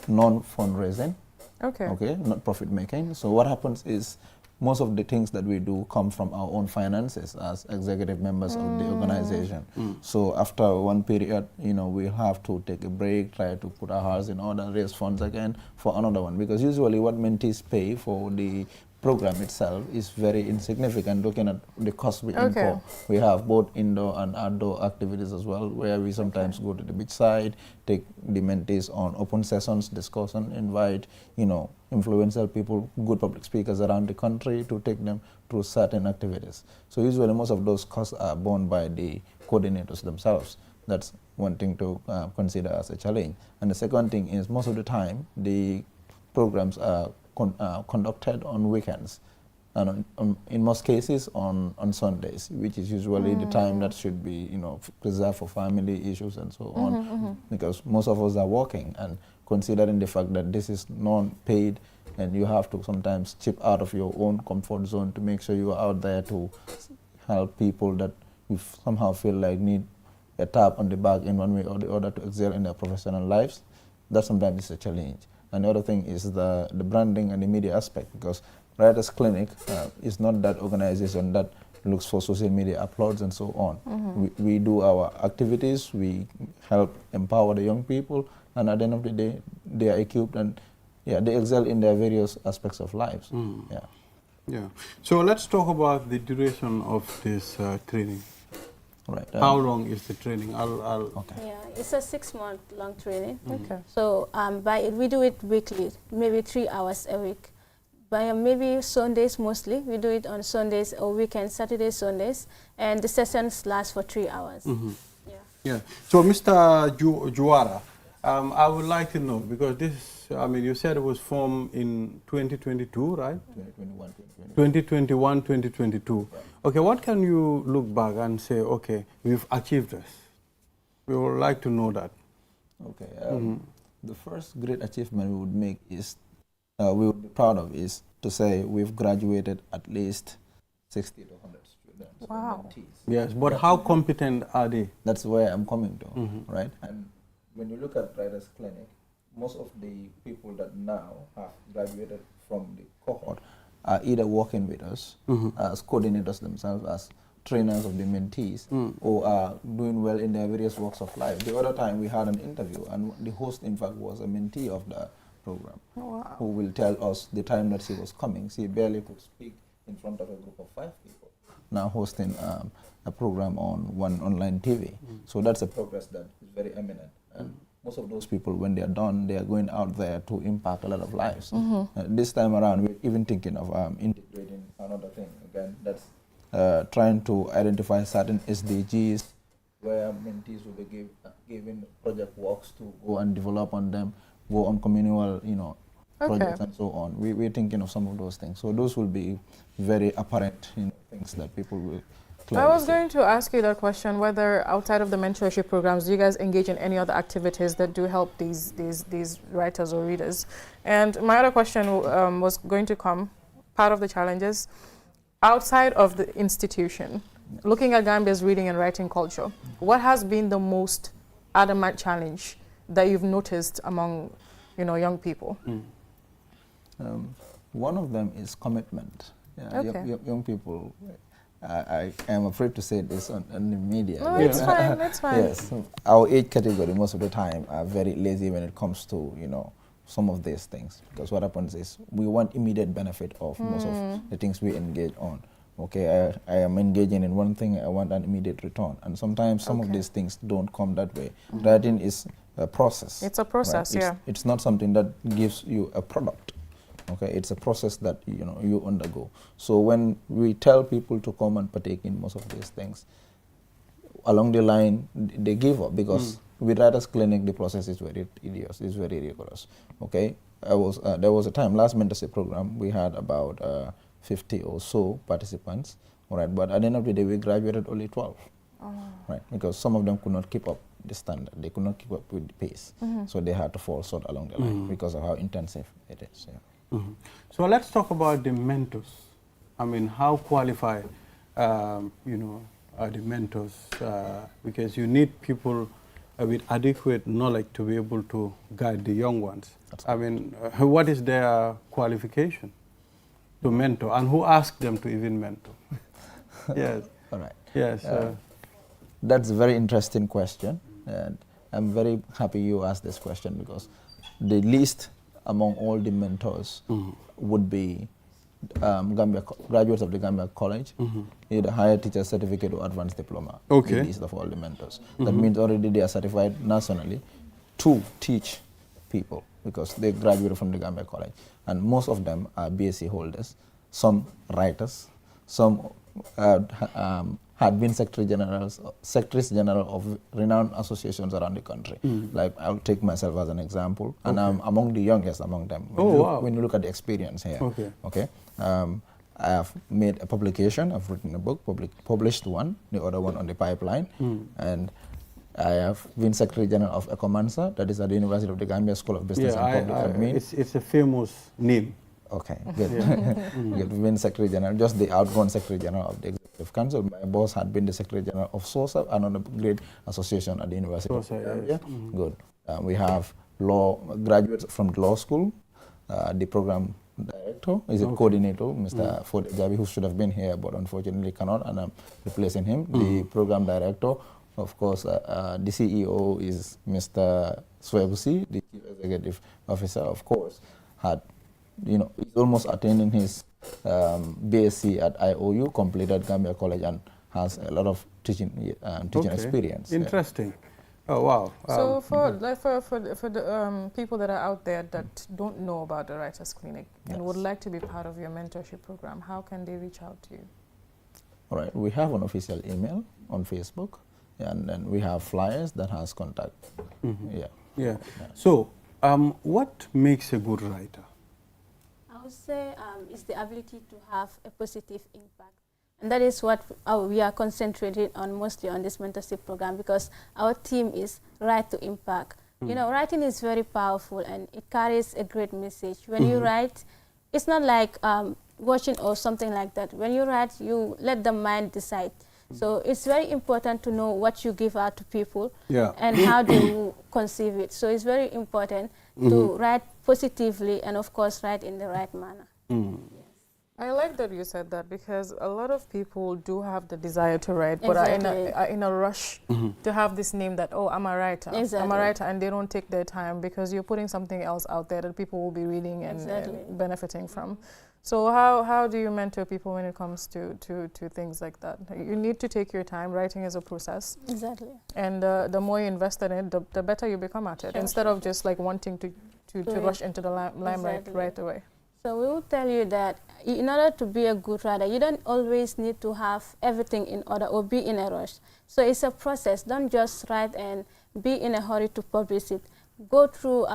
non-fundraising, okay, not profit making. So what happens is most of the things that we do come from our own finances as executive members of the organization. So after one period, we'll have to take a break, try to put our house in order, raise funds again for another one, because usually what mentees pay for the program itself is very insignificant looking at the cost we Okay. incur. We have both indoor and outdoor activities as well, where we sometimes go to the beach side, take the mentees on open sessions, discussion, invite, influential people, good public speakers around the country to take them through certain activities. So usually most of those costs are borne by the coordinators themselves. That's one thing to consider as a challenge. And the second thing is most of the time the programs are conducted on weekends, and in most cases on Sundays, which is usually the time that should be preserved for family issues and so on, because most of us are working, and considering the fact that this is non-paid and you have to sometimes chip out of your own comfort zone to make sure you are out there to help people that you somehow feel like need a tap on the back in one way or the other to excel in their professional lives, that sometimes is a challenge. And the other thing is the branding and the media aspect, because Writers Clinic is not that organization that looks for social media uploads and so on. We do our activities, we help empower the young people, and at the end of the day, they are equipped and they excel in their various aspects of lives. Yeah. So let's talk about the duration of this training. Right. How long is the training? Okay. Yeah, it's a 6-month long training. Okay. So we do it weekly, maybe 3 hours a week. By maybe Sundays mostly. We do it on Sundays or weekends, Saturdays, Sundays, and the sessions last for 3 hours. Yeah. So Mr. Juara, I would like to know, because this, you said it was formed in 2022, right? 2021, 2022. Right. Okay, what can you look back and say, okay, we've achieved this? We would like to know that. Okay. The first great achievement we would make is, we would be proud of, is to say we've graduated at least 60 to 100 students. Wow. Yes, but how competent are they? That's where I'm coming to, right? And when you look at Writers Clinic, most of the people that now have graduated from the cohort are either working with us as coordinators themselves, as trainers of the mentees, or are doing well in their various walks of life. The other time we had an interview, and the host, in fact, was a mentee of the program, who will tell us the time that she was coming. She barely could speak in front of a group of 5 people, now hosting a program on one online TV. So that's a progress that is very eminent. And most of those people, when they are done, they are going out there to impact a lot of lives. This time around, we're even thinking of integrating another thing. Again, that's trying to identify certain SDGs where mentees will be given project works to go and develop on them, go on communal, projects and so on. We're thinking of some of those things. So those will be very apparent things that people will I was going to ask you that question, whether outside of the mentorship programs, do you guys engage in any other activities that do help these writers or readers? And my other question was going to come, part of the challenges, outside of the institution, looking at Gambia's reading and writing culture, what has been the most adamant challenge that you've noticed among young people? One of them is commitment. Young people, I am afraid to say this on the media. No, it's fine, it's fine. Yes, our age category most of the time are very lazy when it comes to, some of these things. Because what happens is we want immediate benefit of most of the things we engage on. Okay, I am engaging in one thing, I want an immediate return. And sometimes some of these things don't come that way. Writing is a process. It's a process, right? It's not something that gives you a product. Okay, it's a process that you undergo. So when we tell people to come and partake in most of these things, along the line they give up, because with Writers Clinic the process is very tedious, it's very rigorous. Okay, there was a time, last mentorship program, we had about 50 or so participants. All right, but at the end of the day we graduated only 12. Right, because some of them could not keep up the standard, they could not keep up with the pace, so they had to fall short along the line because of how intensive it is. So let's talk about the mentors. How qualified, are the mentors? Because you need people with adequate knowledge to be able to guide the young ones. What is their qualification to mentor, and who asked them to even mentor? Yes. All right. Yes. That's a very interesting question, and I'm very happy you asked this question, because the least among all the mentors would be graduates of the Gambia College, either higher teacher certificate or advanced diploma. Okay. The list of all the mentors. That means already they are certified nationally to teach people because they graduated from the Gambia College. And most of them are BSc holders, some writers, some had been secretaries general of renowned associations around the country. Like I'll take myself as an example, and I'm among the youngest among them. When you look at the experience here, okay. I have made a publication. I've written a book, published one, the other one on the pipeline, and I have been Secretary General of Ecomansa, that is at the University of the Gambia School of Business and Public Admin. It's a famous name. Okay, good. You've been Secretary General, just the outgoing Secretary General of the Executive Council. My boss had been the Secretary General of SOSA, another great association at the University of the Gambia. Good. We have law graduates from the law school, the program director is a coordinator, Mr. Fode Jabi, who should have been here, but unfortunately cannot, and I'm replacing him. The program director, of course, the CEO is Mr. Swebusi, the Chief Executive Officer, of course, had, he's almost attaining his BSc at IOU, completed Gambia College, and has a lot of teaching experience. Interesting. Oh, wow. So for the people that are out there that don't know about the Writers Clinic and would like to be part of your mentorship program, how can they reach out to you? All right, we have an official email on Facebook, and then we have flyers that has contact. So, what makes a good writer? I would say it's the ability to have a positive impact. And that is what we are concentrated on mostly on this mentorship program, because our theme is Write to Impact. Writing is very powerful and it carries a great message. When you write, it's not like watching or something like that. When you write, you let the mind decide. So it's very important to know what you give out to people and how do you conceive it. So it's very important to write positively and, of course, write in the right manner. I like that you said that, because a lot of people do have the desire to write, but are in a rush to have this name that, oh, I'm a writer. I'm a writer, and they don't take their time because you're putting something else out there that people will be reading and benefiting from. So how do you mentor people when it comes to things like that? You need to take your time. Writing is a process. Exactly. And the more you invest in it, the better you become at it, instead of just like wanting to rush into the limelight right away. So we will tell you that in order to be a good writer, you don't always need to have everything in order or be in a rush. So it's a process. Don't just write and be in a hurry to publish it. Go through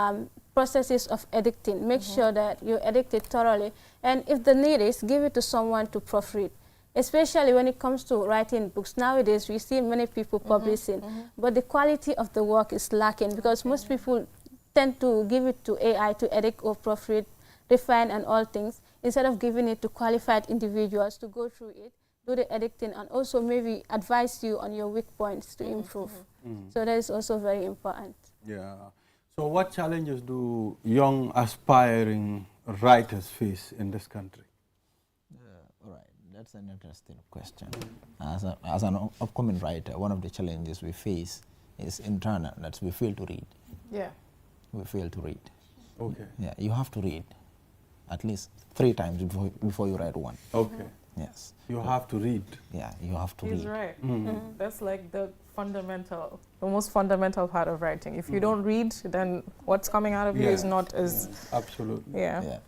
processes of editing. Make sure that you edit it thoroughly. And if the need is, give it to someone to proofread. Especially when it comes to writing books. Nowadays, we see many people publishing, but the quality of the work is lacking because most people tend to give it to AI to edit or proofread, refine and all things, instead of giving it to qualified individuals to go through it, do the editing, and also maybe advise you on your weak points to improve. So that is also very important. Yeah. So what challenges do young aspiring writers face in this country? Right, that's an interesting question. As an upcoming writer, one of the challenges we face is internal, that we fail to read. Yeah. We fail to read. Okay. Yeah, you have to read at least 3 times before you write one. Okay. Yes. You have to read. Yeah, you have to read. He's right. That's like the most fundamental part of writing. If you don't read, then what's coming out of you is not as... Absolutely. Yeah.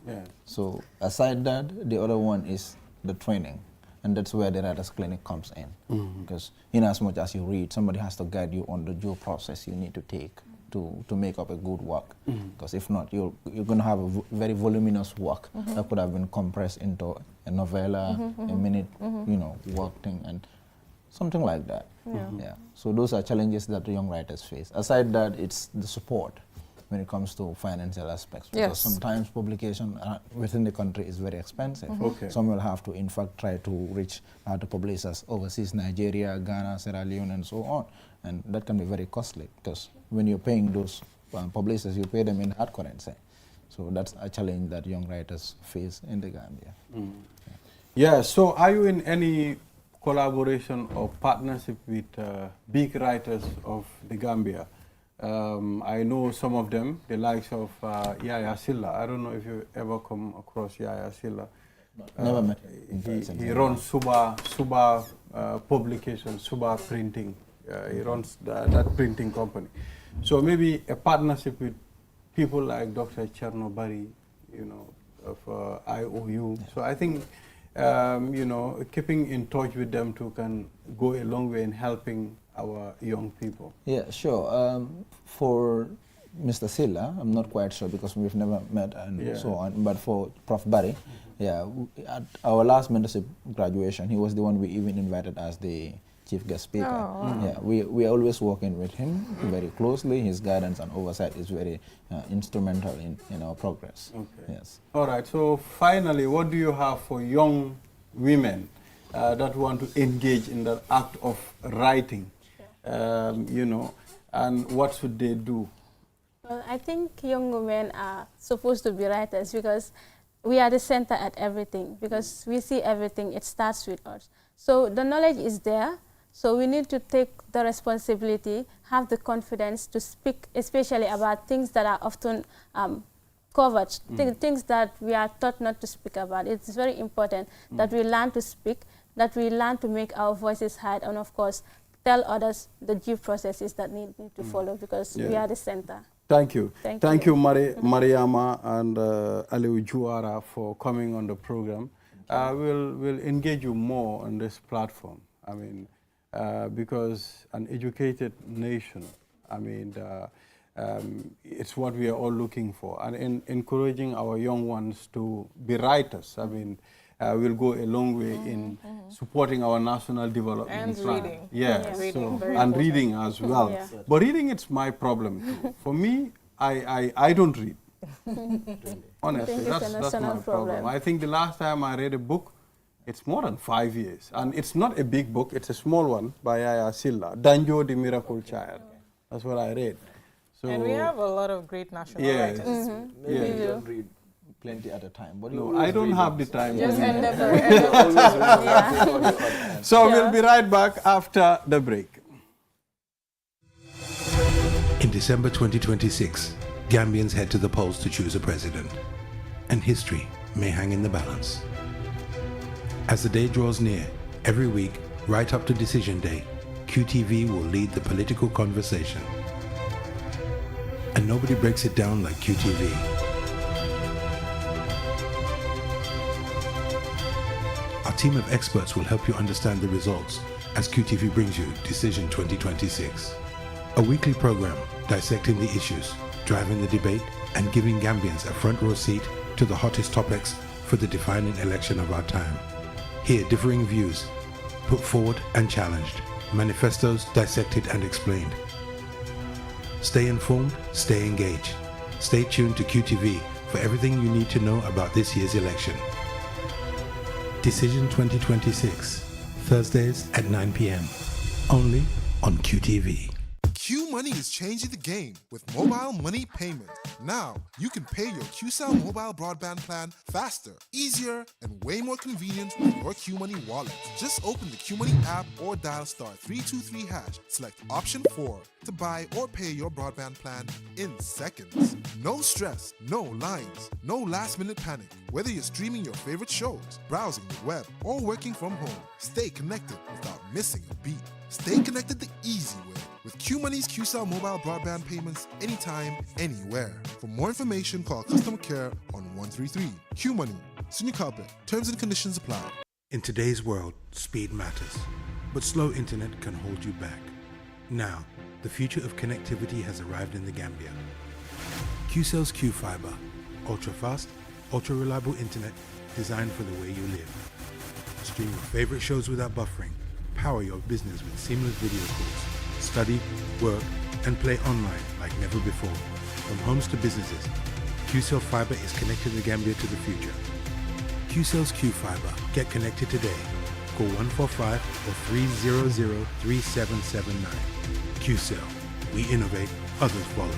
So aside that, the other one is the training. And that's where the Writers Clinic comes in. Because in as much as you read, somebody has to guide you on the due process you need to take to make up a good work. Because if not, you're going to have a very voluminous work that could have been compressed into a novella, a minute, work thing, and something like that. So those are challenges that the young writers face. Aside that, it's the support when it comes to financial aspects. Because sometimes publication within the country is very expensive. Some will have to, in fact, try to reach out to publishers overseas, Nigeria, Ghana, Sierra Leone, and so on. And that can be very costly, because when you're paying those publishers, you pay them in hard currency. So that's a challenge that young writers face in the Gambia. Yeah, so are you in any collaboration or partnership with big writers of the Gambia? I know some of them, the likes of Yaya Silla. I don't know if you ever come across Yaya Silla. Never met him in person. He runs Suba publication, Suba Printing. He runs that printing company. So maybe a partnership with people like Dr. Chernobari, you know, of IOU. Yeah. So I think, you know, keeping in touch with them too can go a long way in helping our young people. Yeah, sure. For Mr. Silla, I'm not quite sure because we've never met and so on. But for Prof. Barry, yeah, at our last mentorship graduation, he was the one we even invited as the chief guest speaker. Oh, wow. Yeah, we are always working with him very closely. His guidance and oversight is very instrumental in our progress. Okay. Yes. All right. So finally, what do you have for young women that want to engage in the act of writing? You know, and what should they do? Well, I think young women are supposed to be writers because we are the center at everything. Because we see everything, it starts with us. So the knowledge is there. So we need to take the responsibility, have the confidence to speak, especially about things that are often covered, things that we are taught not to speak about. It's very important that we learn to speak, that we learn to make our voices heard, and of course, tell others the due processes that need to follow because we are the center. Thank you. Thank you, Mariama and Aliu Juara for coming on the program. We'll engage you more on this platform. I mean, because an educated nation, I mean, it's what we are all looking for. And in encouraging our young ones to be writers, I mean, will go a long way in supporting our national development and plan. Reading. Yes, reading, so, and reading as well. Yeah. But reading, it's my problem too. For me, I don't read. Honestly, that's my problem. I think the last time I read a book, it's more than 5 years. And it's not a big book, it's a small one by Yaya Silla, Danjo the Miracle Child. That's what I read. So, and we have a lot of great national writers. Maybe you don't read plenty at a time. But no, I don't have the time. Just endeavor. So we'll be right back after the break. In December 2026, Gambians head to the polls to choose a president, and history may hang in the balance. As the day draws near, every week, right up to Decision Day, QTV will lead the political conversation. And nobody breaks it down like QTV. Our team of experts will help you understand the results as QTV brings you Decision 2026. A weekly program dissecting the issues, driving the debate, and giving Gambians a front row seat to the hottest topics for the defining election of our time. Hear differing views, put forward and challenged, manifestos dissected and explained. Stay informed, stay engaged. Stay tuned to QTV for everything you need to know about this year's election. Decision 2026, Thursdays at 9 p.m. Only on QTV. Q Money is changing the game with mobile money payments. Now, you can pay your QCell mobile broadband plan faster, easier, and way more convenient with your Q Money wallet. Just open the Q Money app or dial *323#. Select option 4 to buy or pay your broadband plan in seconds. No stress, no lines, no last-minute panic. Whether you're streaming your favorite shows, browsing the web, or working from home, stay connected without missing a beat. Stay connected the easy way with QMoney's QCell mobile broadband payments anytime, anywhere. For more information, call customer care on 133. QMoney, Senior Carpet. Terms and conditions apply. In today's world, speed matters, but slow internet can hold you back. Now, the future of connectivity has arrived in the Gambia. QCell's Q-Fiber, ultra-fast, ultra-reliable internet designed for the way you live. Stream your favorite shows without buffering. Power your business with seamless video calls. Study, work, and play online like never before. From homes to businesses, QCell Fiber is connecting the Gambia to the future. QCell's Q-Fiber. Get connected today. Call 145 or 300-3779. QCell. We innovate, others follow.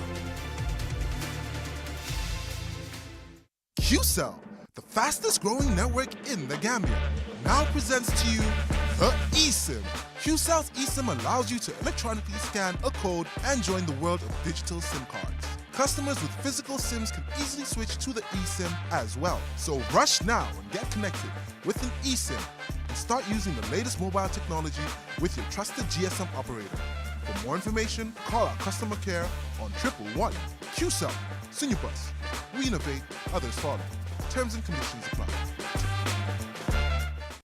QCell, the fastest growing network in the Gambia, now presents to you the eSIM. QCell's eSIM allows you to electronically scan a code and join the world of digital SIM cards. Customers with physical SIMs can easily switch to the eSIM as well. So rush now and get connected with an eSIM and start using the latest mobile technology with your trusted GSM operator. For more information, call our customer care on 111. QCell, Sinubus. We innovate, others follow. Terms and conditions apply.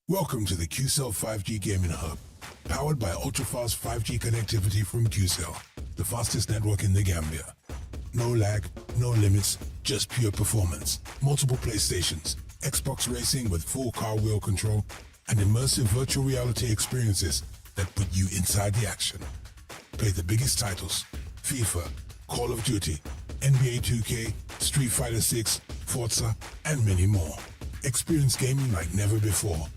Welcome to the QCell 5G Gaming Hub, powered by ultra-fast 5G connectivity from QCell, the fastest network in the Gambia. No lag, no limits, just pure performance. Multiple PlayStations, Xbox racing with full car wheel control, and immersive virtual reality experiences that put you inside the action. Play the biggest titles: FIFA, Call of Duty, NBA 2K, Street Fighter 6, Forza, and many more. Experience gaming like never before.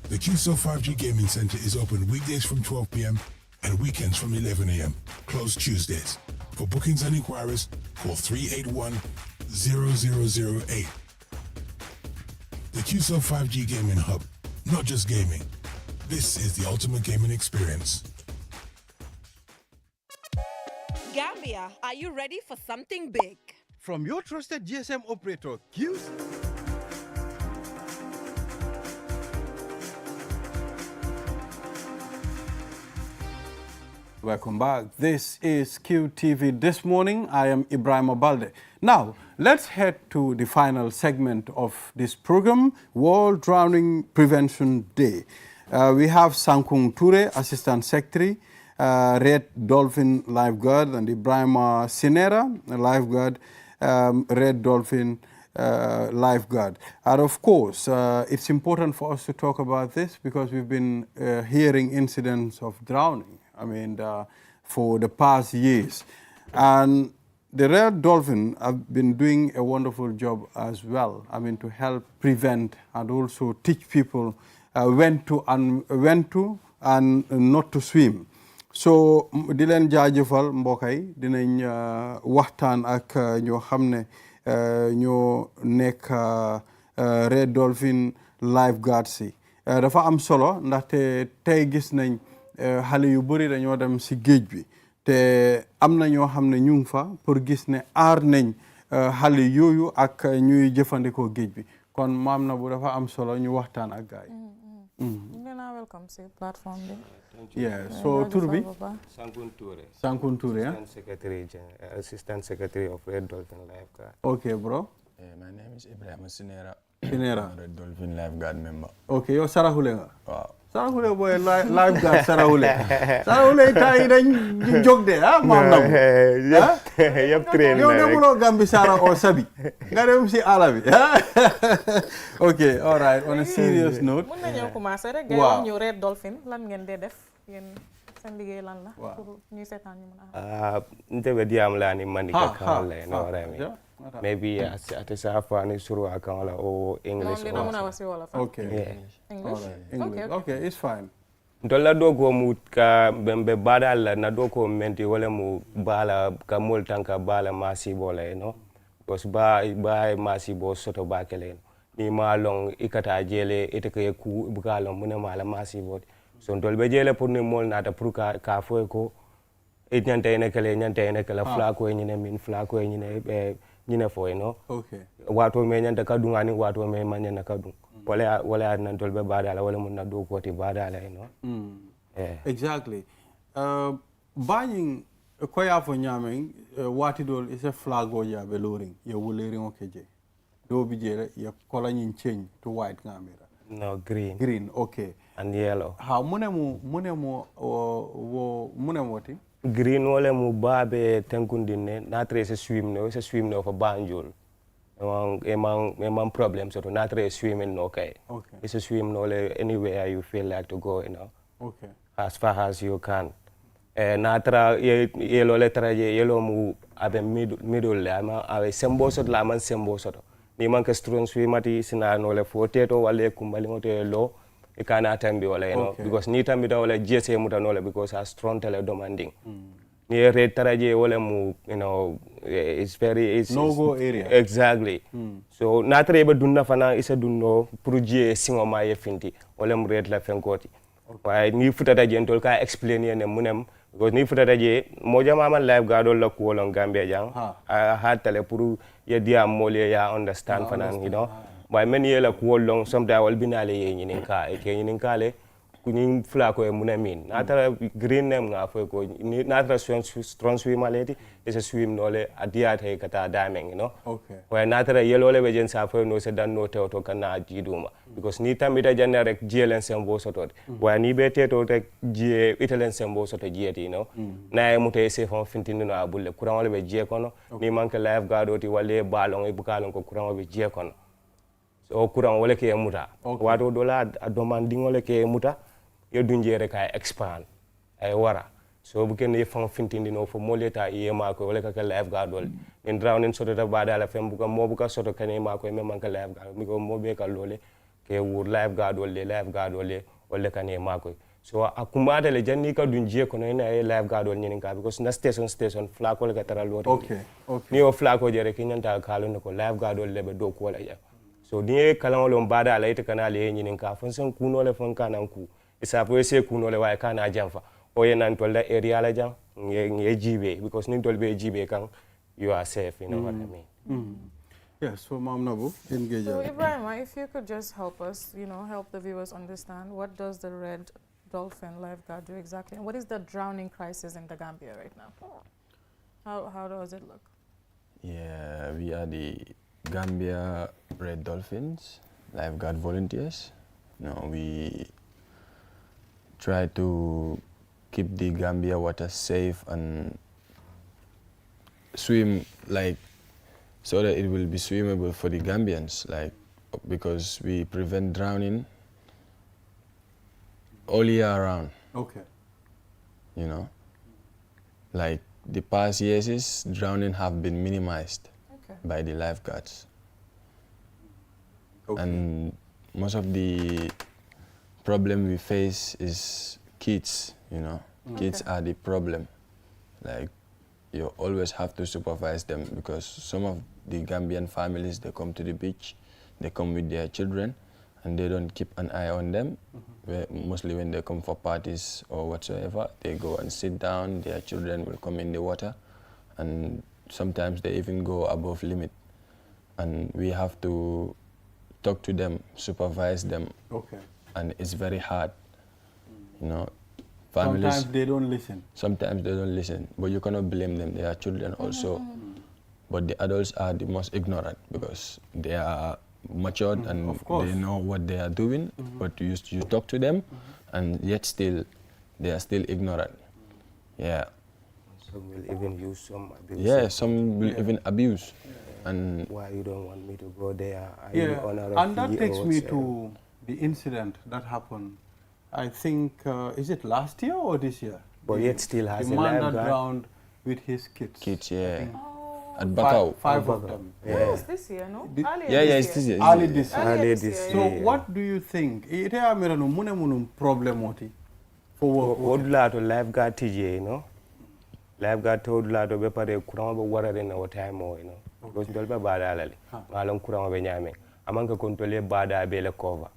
The QCell 5G Gaming Center is open weekdays from 12 p.m. and weekends from 11 a.m. Closed Tuesdays. For bookings and inquiries, call 381-0008. The QCell 5G Gaming Hub. Not just gaming. This is the ultimate gaming experience. Gambia, are you ready for something big? From your trusted GSM operator, QCell. Welcome back. This is QTV This Morning. I am Ibrahim Abalde. Now, let's head to the final segment of this program, World Drowning Prevention Day. We have Sankung Toure, Assistant Secretary, Red Dolphin Lifeguard, and Ibrahim Sinera, Lifeguard, Red Dolphin Lifeguard. And of course, it's important for us to talk about this because we've been hearing incidents of drowning. I mean, for the past years. And the Red Dolphin have been doing a wonderful job as well. I mean, to help prevent and also teach people when to and not to swim. So, di leen jaajëfal mbokk yi dinañ waxtaan ak ñoo xam ne ñoo nekk Red Dolphin Lifeguards yi. Dafa am solo ndaxte tey gis nañ xale yu bëri dañoo dem si géej bi te am na ñoo xam ne ñu ngi fa pour gis ne aar nañ xale yooyu ak ñuy jëfandikoo géej bi kon maam na bu dafa am solo ñu waxtaan ak gaay welcome si platform bi. Yeah, so tur bi Sankun Toure. Sankun Toure, yeah? Assistant Secretary of Red Dolphin Lifeguard. Okay, bro. My name is Ibrahim Sinera. Sinera. Red Dolphin Lifeguard member. Okay, yow Sarahule nga. Wow. Sarahule boy lifeguard Sarahule. Sarahule tay dañ jog de maam na. Yep train. Yow demuloo Gambi Sara o Sabi. Nga dem si àll bi. Okay, all right. On a serious note. Mën nañu commencer rek nga ñu Red Dolphin lan ngeen dee def yéen seen liggéey lan la pour ñuy seetaan ñu mën a nte diam la ni mandi ka kala no rami. Maybe ate safani suru akala o English. Okay. English. Okay, it's fine. Ndola dogo mu ka bembe badal na doko menti wala mu bala ka mol tanka bala masi bola no. Because ba masi bo soto ba kelen. Ni ma long ikata jele eteke ku bukalo mune mala masi bo. So ndolbe jele pour ni mol nata pour ka fo ko nyante ene kala flako nyine min flako nyine fo no. Okay. Wato me nyanta kadungani wato me manyana kadung. Wala nan tolbe badala wala mun na do ko ti badala no. Exactly. Buying koya fo nyameng wati dol is a flag o ya beloring ya wuleri okeje. Do bi jere ya color nyin change to white camera. No, green. Green, okay. And yellow. How munemo ti? Green wala mu babe tenkundine na trace swim no for banjul. Emang problem so na trace swimming no okay. Okay. It's a swim no anywhere you feel like to go, you know. Okay. As far as you can. Na tra yellow letter yellow mu abe middle le ama abe sembo so la man sembo so. Ni man ka strong swimati sina no le foteto wala kumbali ngoto lo ikana tambi wala you know because ni tambi da wala jese muta no le because as strong tele demanding. Ni red taraje wala mu you know it's no go area. Exactly. So na trebe dunna fana isa dunno pour je singo ma yefinti wala mu red la fenkoti. Why ni futata jentol ka explain ne munem because ni futata je moja mama lifeguard la ko lon Gambia jang ha tale pour ye dia mole ya understand fanan you know but many ye la ko long sometimes wal binale ye nyinin ka e ke nyinin kale kunin fla ko e munamin natara green name nga fo ko ni natara strong swimmer lady is a swim nole adia te kata daming you know okay wa natara yellow le bejen sa fo no se dan no te to kana jiduma because ni tamita janna rek jelen sembo soto wa ni be te to rek je italen sembo soto jieti you know na e muta se fon fintini no abulle kuran wala be je kono ni manke life guard oti wale balon e bukalon ko kuran wala be je kono so kuran wala ke muta wato dola domanding wala ke muta yo dunjere kay expand ay wara so bu ken yefan fintindi no fo moleta yema ko wala ka life guard wol en drowning soto da bada la fem bu ko mo bu ka soto kane ma ko men man ka life guard mi ko mo be ka lole ke wur life guard wol wala kane ma ko so akumada le janni ka dunje ko no na life guard wol nyin ka because na station flag wala ka tara lore okay ni o flag ko jere kinyanta kalu ko life guard wol lebe do ko wala ya so ni kala wol bada la ite kana le nyin ka fon sen kuno le fon kanan ku isa po ese kuno le way kana jamfa o yenan tolda area la jang nge jibe because nin tolbe jibe kan you are safe you know what I mean yes so Mam Nabu engage so Ibrahim, if you could just help us help the viewers understand what does the Red Dolphin Lifeguard do exactly and what is the drowning crisis in the Gambia right now? How does it look? Yeah, we are the Gambia Red Dolphins Lifeguard volunteers. We try to keep the Gambia water safe and swim so that it will be swimmable for the Gambians, because we prevent drowning all year round. Okay. The past years, drowning have been minimized by the lifeguards. Okay. And most of the problem we face is kids, Kids are the problem. You always have to supervise them because some of the Gambian families, they come to the beach, they come with their children, and they don't keep an eye on them. Mostly when they come for parties or whatsoever, they go and sit down, their children will come in the water, and sometimes they even go above limit. And we have to talk to them, supervise them. Okay. And it's very hard, Sometimes they don't listen. Sometimes they don't listen, but you cannot blame them. They are children also. But the adults are the most ignorant because they are matured and they know what they are doing. But you talk to them, and yet still, they are still ignorant. Yeah. Some will even use some abuse. Yeah, some will even abuse. And why you don't want me to go there? And that takes me to the incident that happened. I think, is it last year or this year? But yet still has the man that drowned with his kids. Kids, yeah. At Bakau. Five of them. Yeah. It's this year, no? It's this year. Early this year. Early this So year. what do you think? Ite amira no mune problem oti for work. Odula to lifeguard TJ, Lifeguard to odula to be pare kurama be warare na time Because dolba bada alali. Malong kurama be nyame. Amanga control bada be le cover.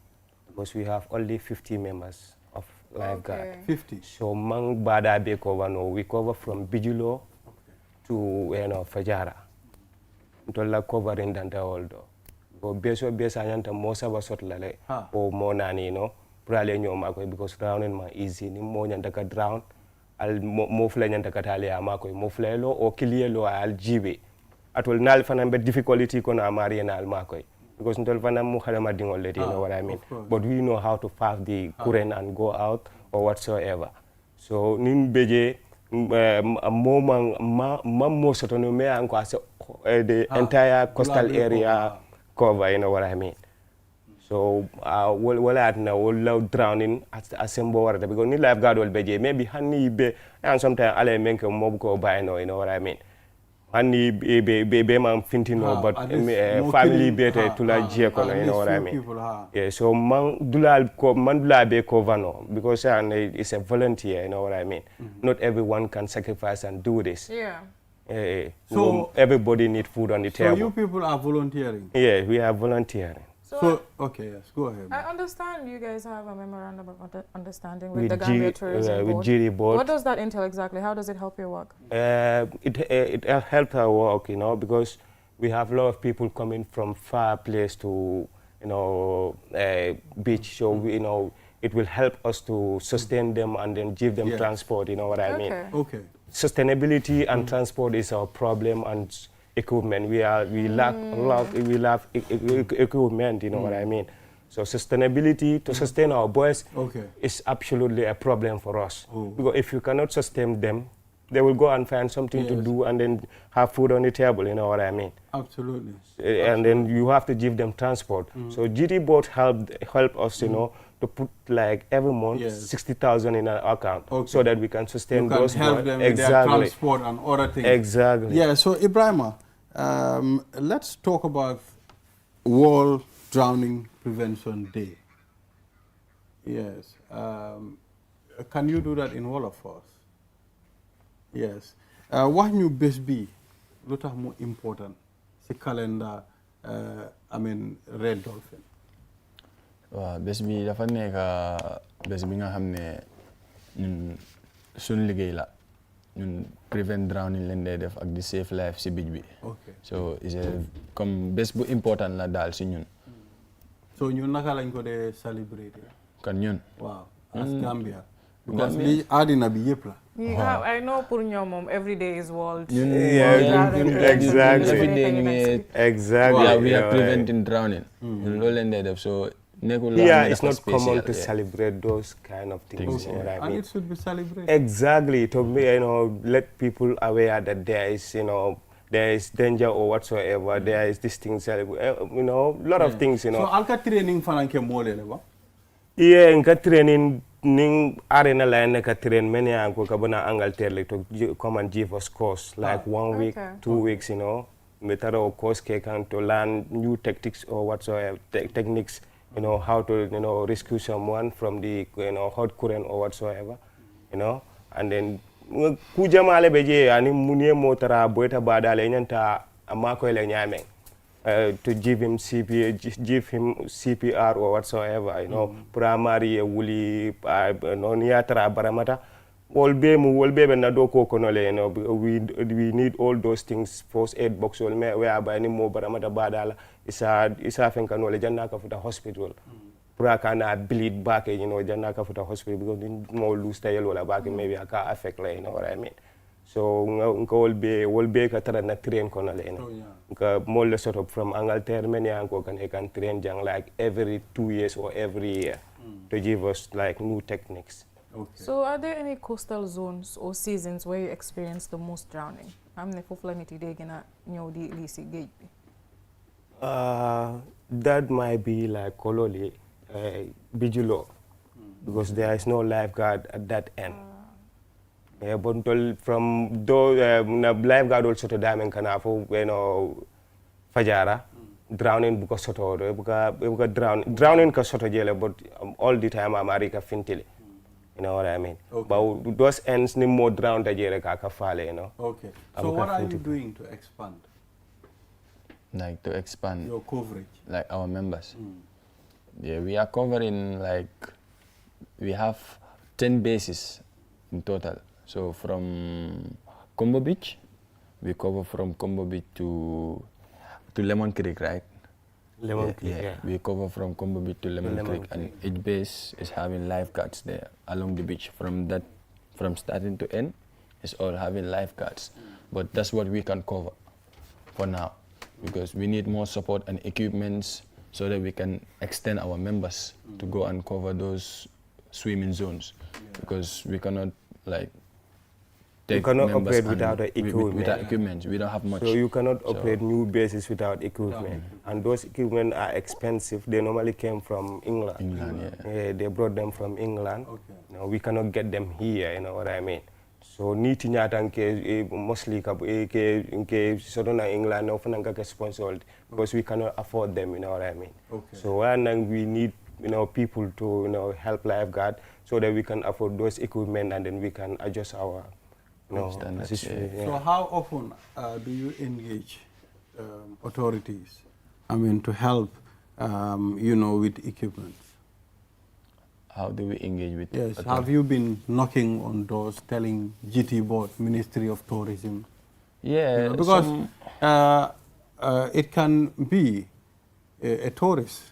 Because we have only 50 members of lifeguard. 50. So mang bada be cover we cover from Bijulo to Fajara. Ntola cover in danta oldo. Go beso besa nyanta mosa basot lale o mo nani prale nyoma ko because drowning ma easy ni mo nyanta ka drown al mo fla nyanta ka tale amako mo fla lo o kilielo al jibe atol nal fanambe difficulty kono amari na al mako because ntol fana mu khalama dingol let what I mean. But we know how to pass the current and go out or whatsoever. So nin beje mo sotono me anko as the entire coastal area cover, what I mean. So wala at na wala drowning asembo warata because ni lifeguard will beje maybe hani be and sometimes ale menke mob ko ba what I mean. Hani be man fintino but family better to la je ko what I mean. Yeah, so man dula be cover no because it's a volunteer, what I mean. Not everyone can sacrifice and do this. Yeah. So everybody need food on the table. So you people are volunteering? Yeah, we are volunteering. So, okay, yes, go ahead. I understand you guys have a memorandum of understanding with With the Gambia Tourism with Board. GD Board. What does that entail exactly? How does it help your work? It helped our work, you know, because we have a lot of people coming from far place to, you know, beach. So, we, you know, it will help us to sustain them and then give them transport, you know what I mean? Okay. Sustainability and transport is our problem, and equipment. We lack equipment, you know what I mean? So sustainability, to sustain our boys is absolutely a problem for us. Because if you cannot sustain them, they will go and find something to do and then have food on the table, you know what I mean? Absolutely. And then you have to give them transport. So GD Board help us, you know, to put like every month 60,000 in our account so that we can sustain those. You can help them with their transport and other things. Exactly. Yeah, so Ibrahima, let's talk about World Drowning Prevention Day. Yes. Can you do that in all of us? Yes. What new best be? What are more important? The calendar, Red Dolphin. waaw bés bi dafa nekk bés bi nga xam ne ñun suñ liggéey la ñun prevent drowning leen day def ak di save life si bij bi. So is comme bés bu important la daal si ñun. So ñun naka lañ ko dee celebrate? Kan ñun. waaw as Gambia. Because li àddina bi yëpp la. I know pour ñoom moom every day is world. Exactly. Every day ñu ngi. Exactly. We are preventing drowning. ñun loolu leen day def so. It's not common to celebrate those kind of things. You know what I mean? And it should be celebrated. Exactly. To me, you know, let people aware that there is, you know, there is danger or whatsoever. There is this thing, you know, a lot of things, you know. So, alka training fananke mole lewa? Yeah, inka training ning arena la neka train many anko kabana Angleterre like to come and give us course like 1 week, 2 weeks, you know. Metaro course can to learn new tactics or whatsoever techniques. You know, how to, you know, rescue someone from the, you know, hot current or whatsoever, you know, and then kujamale beje ani munye motara boita badale nyanta amako ele nyame to give him CPR or whatsoever, you know, primary wuli no niatra baramata wolbe na doko konole, you know, we need all those things, first aid box where by any more baramata badala isa fenka no le janna ka futa hospital pura kana bleed back, you know, janna ka futa hospital because more loose tail wala back maybe aka affect la, you know what I mean? So nka wolbe ka tara na train kono le, you know, nka more sort of from Angleterre many anko can train jang like every 2 years or every year to give us like new techniques. So are there any coastal zones or seasons where you experience the most drowning? Amne fofla niti de gina nyodi lisi gate. That might be like Kololi, Bijulo, because there is no lifeguard at that end. But from those, lifeguard also to Diamond Kanafo, you know, Fajara, drowning because soto, because drowning because soto jele, but all the time America fintili. You know what I mean? But those ends need more drown the jele kaka fale, you know. Okay. So what are you doing to expand? Like to expand your coverage, like our members. Yeah, we are covering like we have 10 bases in total. So from Combo Beach, we cover from Combo Beach to Lemon Creek, right? Lemon Creek, yeah. We cover from Combo Beach to Lemon Creek, and each base is having lifeguards there along the beach. From starting to end, it's all having lifeguards. But that's what we can cover for now, because we need more support and equipments so that we can extend our members to go and cover those swimming zones, because we cannot like you cannot operate without the equipment. Without equipment, we don't have much. So you cannot operate new bases without equipment, and those equipment are expensive. They normally came from England. Yeah, they brought them from England. You know, we cannot get them here. You know what I mean? So niti nyata nke mostly nke sodona England no fananga ke sponsored because we cannot afford them. You know what I mean? So and we need, you know, people to, you know, help lifeguard so that we can afford those equipment and then we can adjust our, you know, position. So how often do you engage authorities, I mean, to help you know, with equipment? How do we engage with? Yes. Have you been knocking on doors, telling GT Board, Ministry of Tourism? Yeah, You know, because it can be a tourist.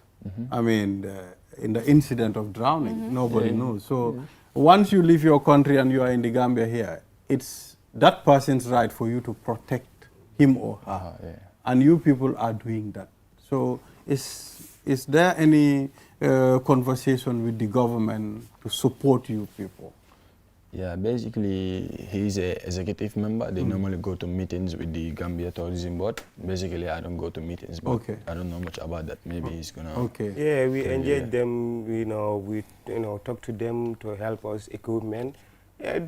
I mean, in the incident of drowning, nobody knows. So once you leave your country and you are in the Gambia here, it's that person's right for you to protect him or her. And you people are doing that. So is there any conversation with the government to support you people? Yeah, basically he's an executive member. They normally go to meetings with the Gambia Tourism Board. Basically, I don't go to meetings, but I don't know much about that. Maybe he's gonna. Yeah, we engage them. You know, we talk to them to help us equipment.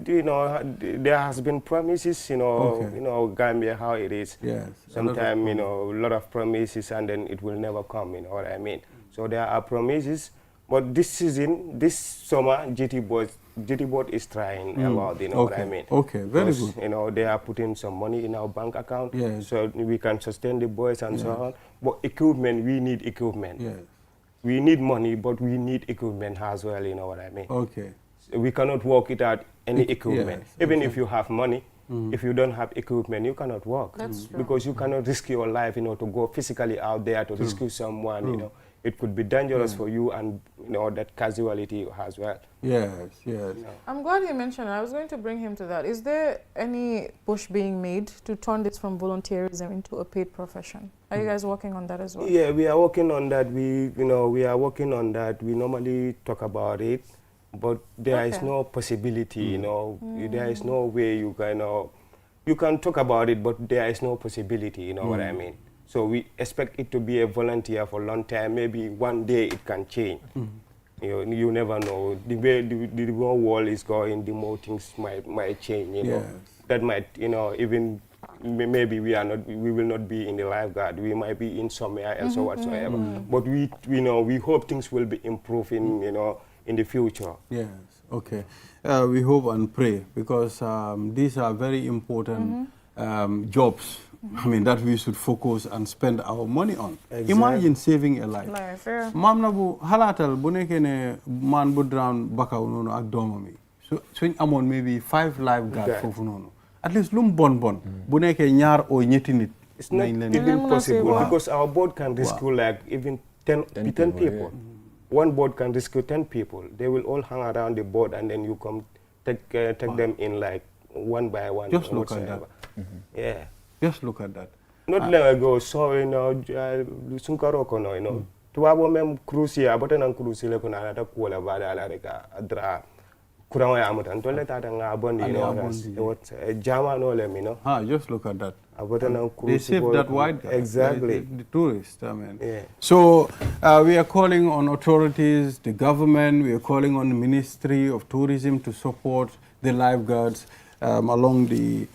You know, there has been promises. You know, Gambia how it is. Yes. Sometimes a lot of promises, and then it will never come. You know what I mean? So there are promises, but this season, this summer, GT Board is trying a lot, you know what I mean? Okay, very good. You know, they are putting some money in our bank account, so we can sustain the boys and so on. But equipment, we need equipment. Yes. We need money, but we need equipment as well, you know what I mean? Okay. So we cannot work without any equipment. Yes, Even if you have money, if you don't have equipment, you cannot work. That's true. Because you cannot risk your life, to go physically out there to rescue someone, It could be dangerous for you and, that casualty as well. Yes, yes. I'm glad you mentioned it. I was going to bring him to that. Is there any push being made to turn this from volunteerism into a paid profession? Are you guys working on that as well? Yeah, we are working on that. We are working on that. We normally talk about it, but there is no possibility, there is no way you can talk about it, but there is no possibility, you know what I mean? So we expect it to be a volunteer for a long time. Maybe one day it can change. You never know. The way the whole world is going, the more things might change. That might, even maybe we will not be in the lifeguard. We might be in somewhere else or whatsoever. But we hope things will be improving, in the future. Yes. Okay. We hope and pray because these are very important jobs. I mean, that we should focus and spend our money on. Exactly. Imagine saving a life. Mam na bu halatal bu nekkee ne man bu drown bakaw noonu ak doomam yi suñ amoon maybe 5 lifeguard foofu noonu at least lu mu bon bu nekkee ñaar oo ñetti nit. It's not even possible because our boat can rescue like even 10 people. One boat can rescue 10 people. They will all hang around the boat and then you come take them in like one by one. Just look at that. Yeah. Just look at that. Not long ago, so Sunkaroko, Tuabo mem crucia, but an crucia con another cola bada la dra Kurama Amutan, to let out what Jama no lemino. Just look at that. They saved that white guy. Exactly. The tourist, I mean. Yeah. So we are calling on authorities, the government, we are calling on the Ministry of Tourism to support the lifeguards along the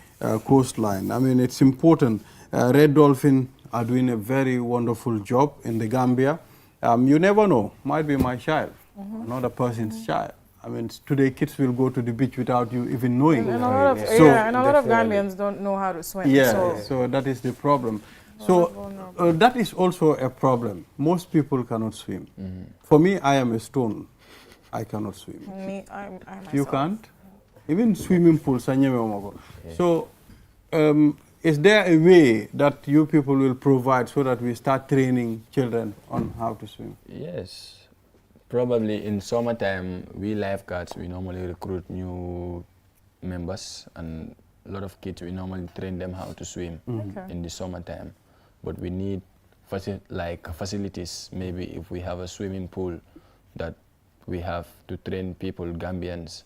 coastline. I mean, it's important. Red Dolphin are doing a very wonderful job in the Gambia. You never know, might be my child, another person's child. I mean, today kids will go to the beach without you even knowing. And a lot of Gambians don't know how to swim. Yeah, so that is the problem. So that is also a problem. Most people cannot swim. For me, I am a stone. I cannot swim. Me, I myself. You can't? Even swimming pools. So is there a way that you people will provide so that we start training children on how to swim? Yes. Probably in summertime, we lifeguards, we normally recruit new members, and a lot of kids, we normally train them how to swim in the summertime. But we need facilities, maybe if we have a swimming pool that we have to train people, Gambians,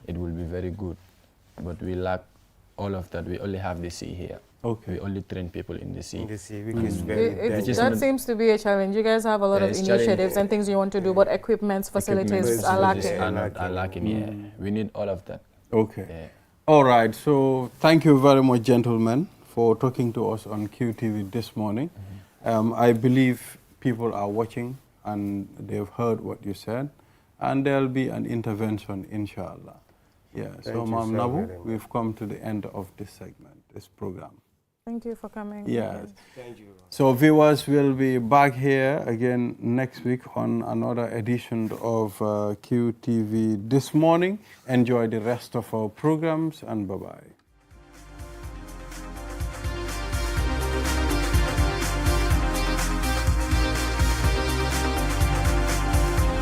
it will be very good. But we lack all of that. We only have the sea here. Okay. We only train people in the sea. In the sea, which is very dangerous. That seems to be a challenge. You guys have a lot of initiatives and things you want to do, but equipment, facilities are lacking. Are lacking, yeah. We need all of that. Okay. Yeah. All right. So thank you very much, gentlemen, for talking to us on QTV this morning. I believe people are watching and they've heard what you said, and there'll be an intervention, inshallah. Yeah. So, Ma'am Nabu, we've come to the end of this segment, this program. Thank you for coming. Yes. Thank you. So viewers will be back here again next week on another edition of QTV This Morning. Enjoy the rest of our programs and bye-bye.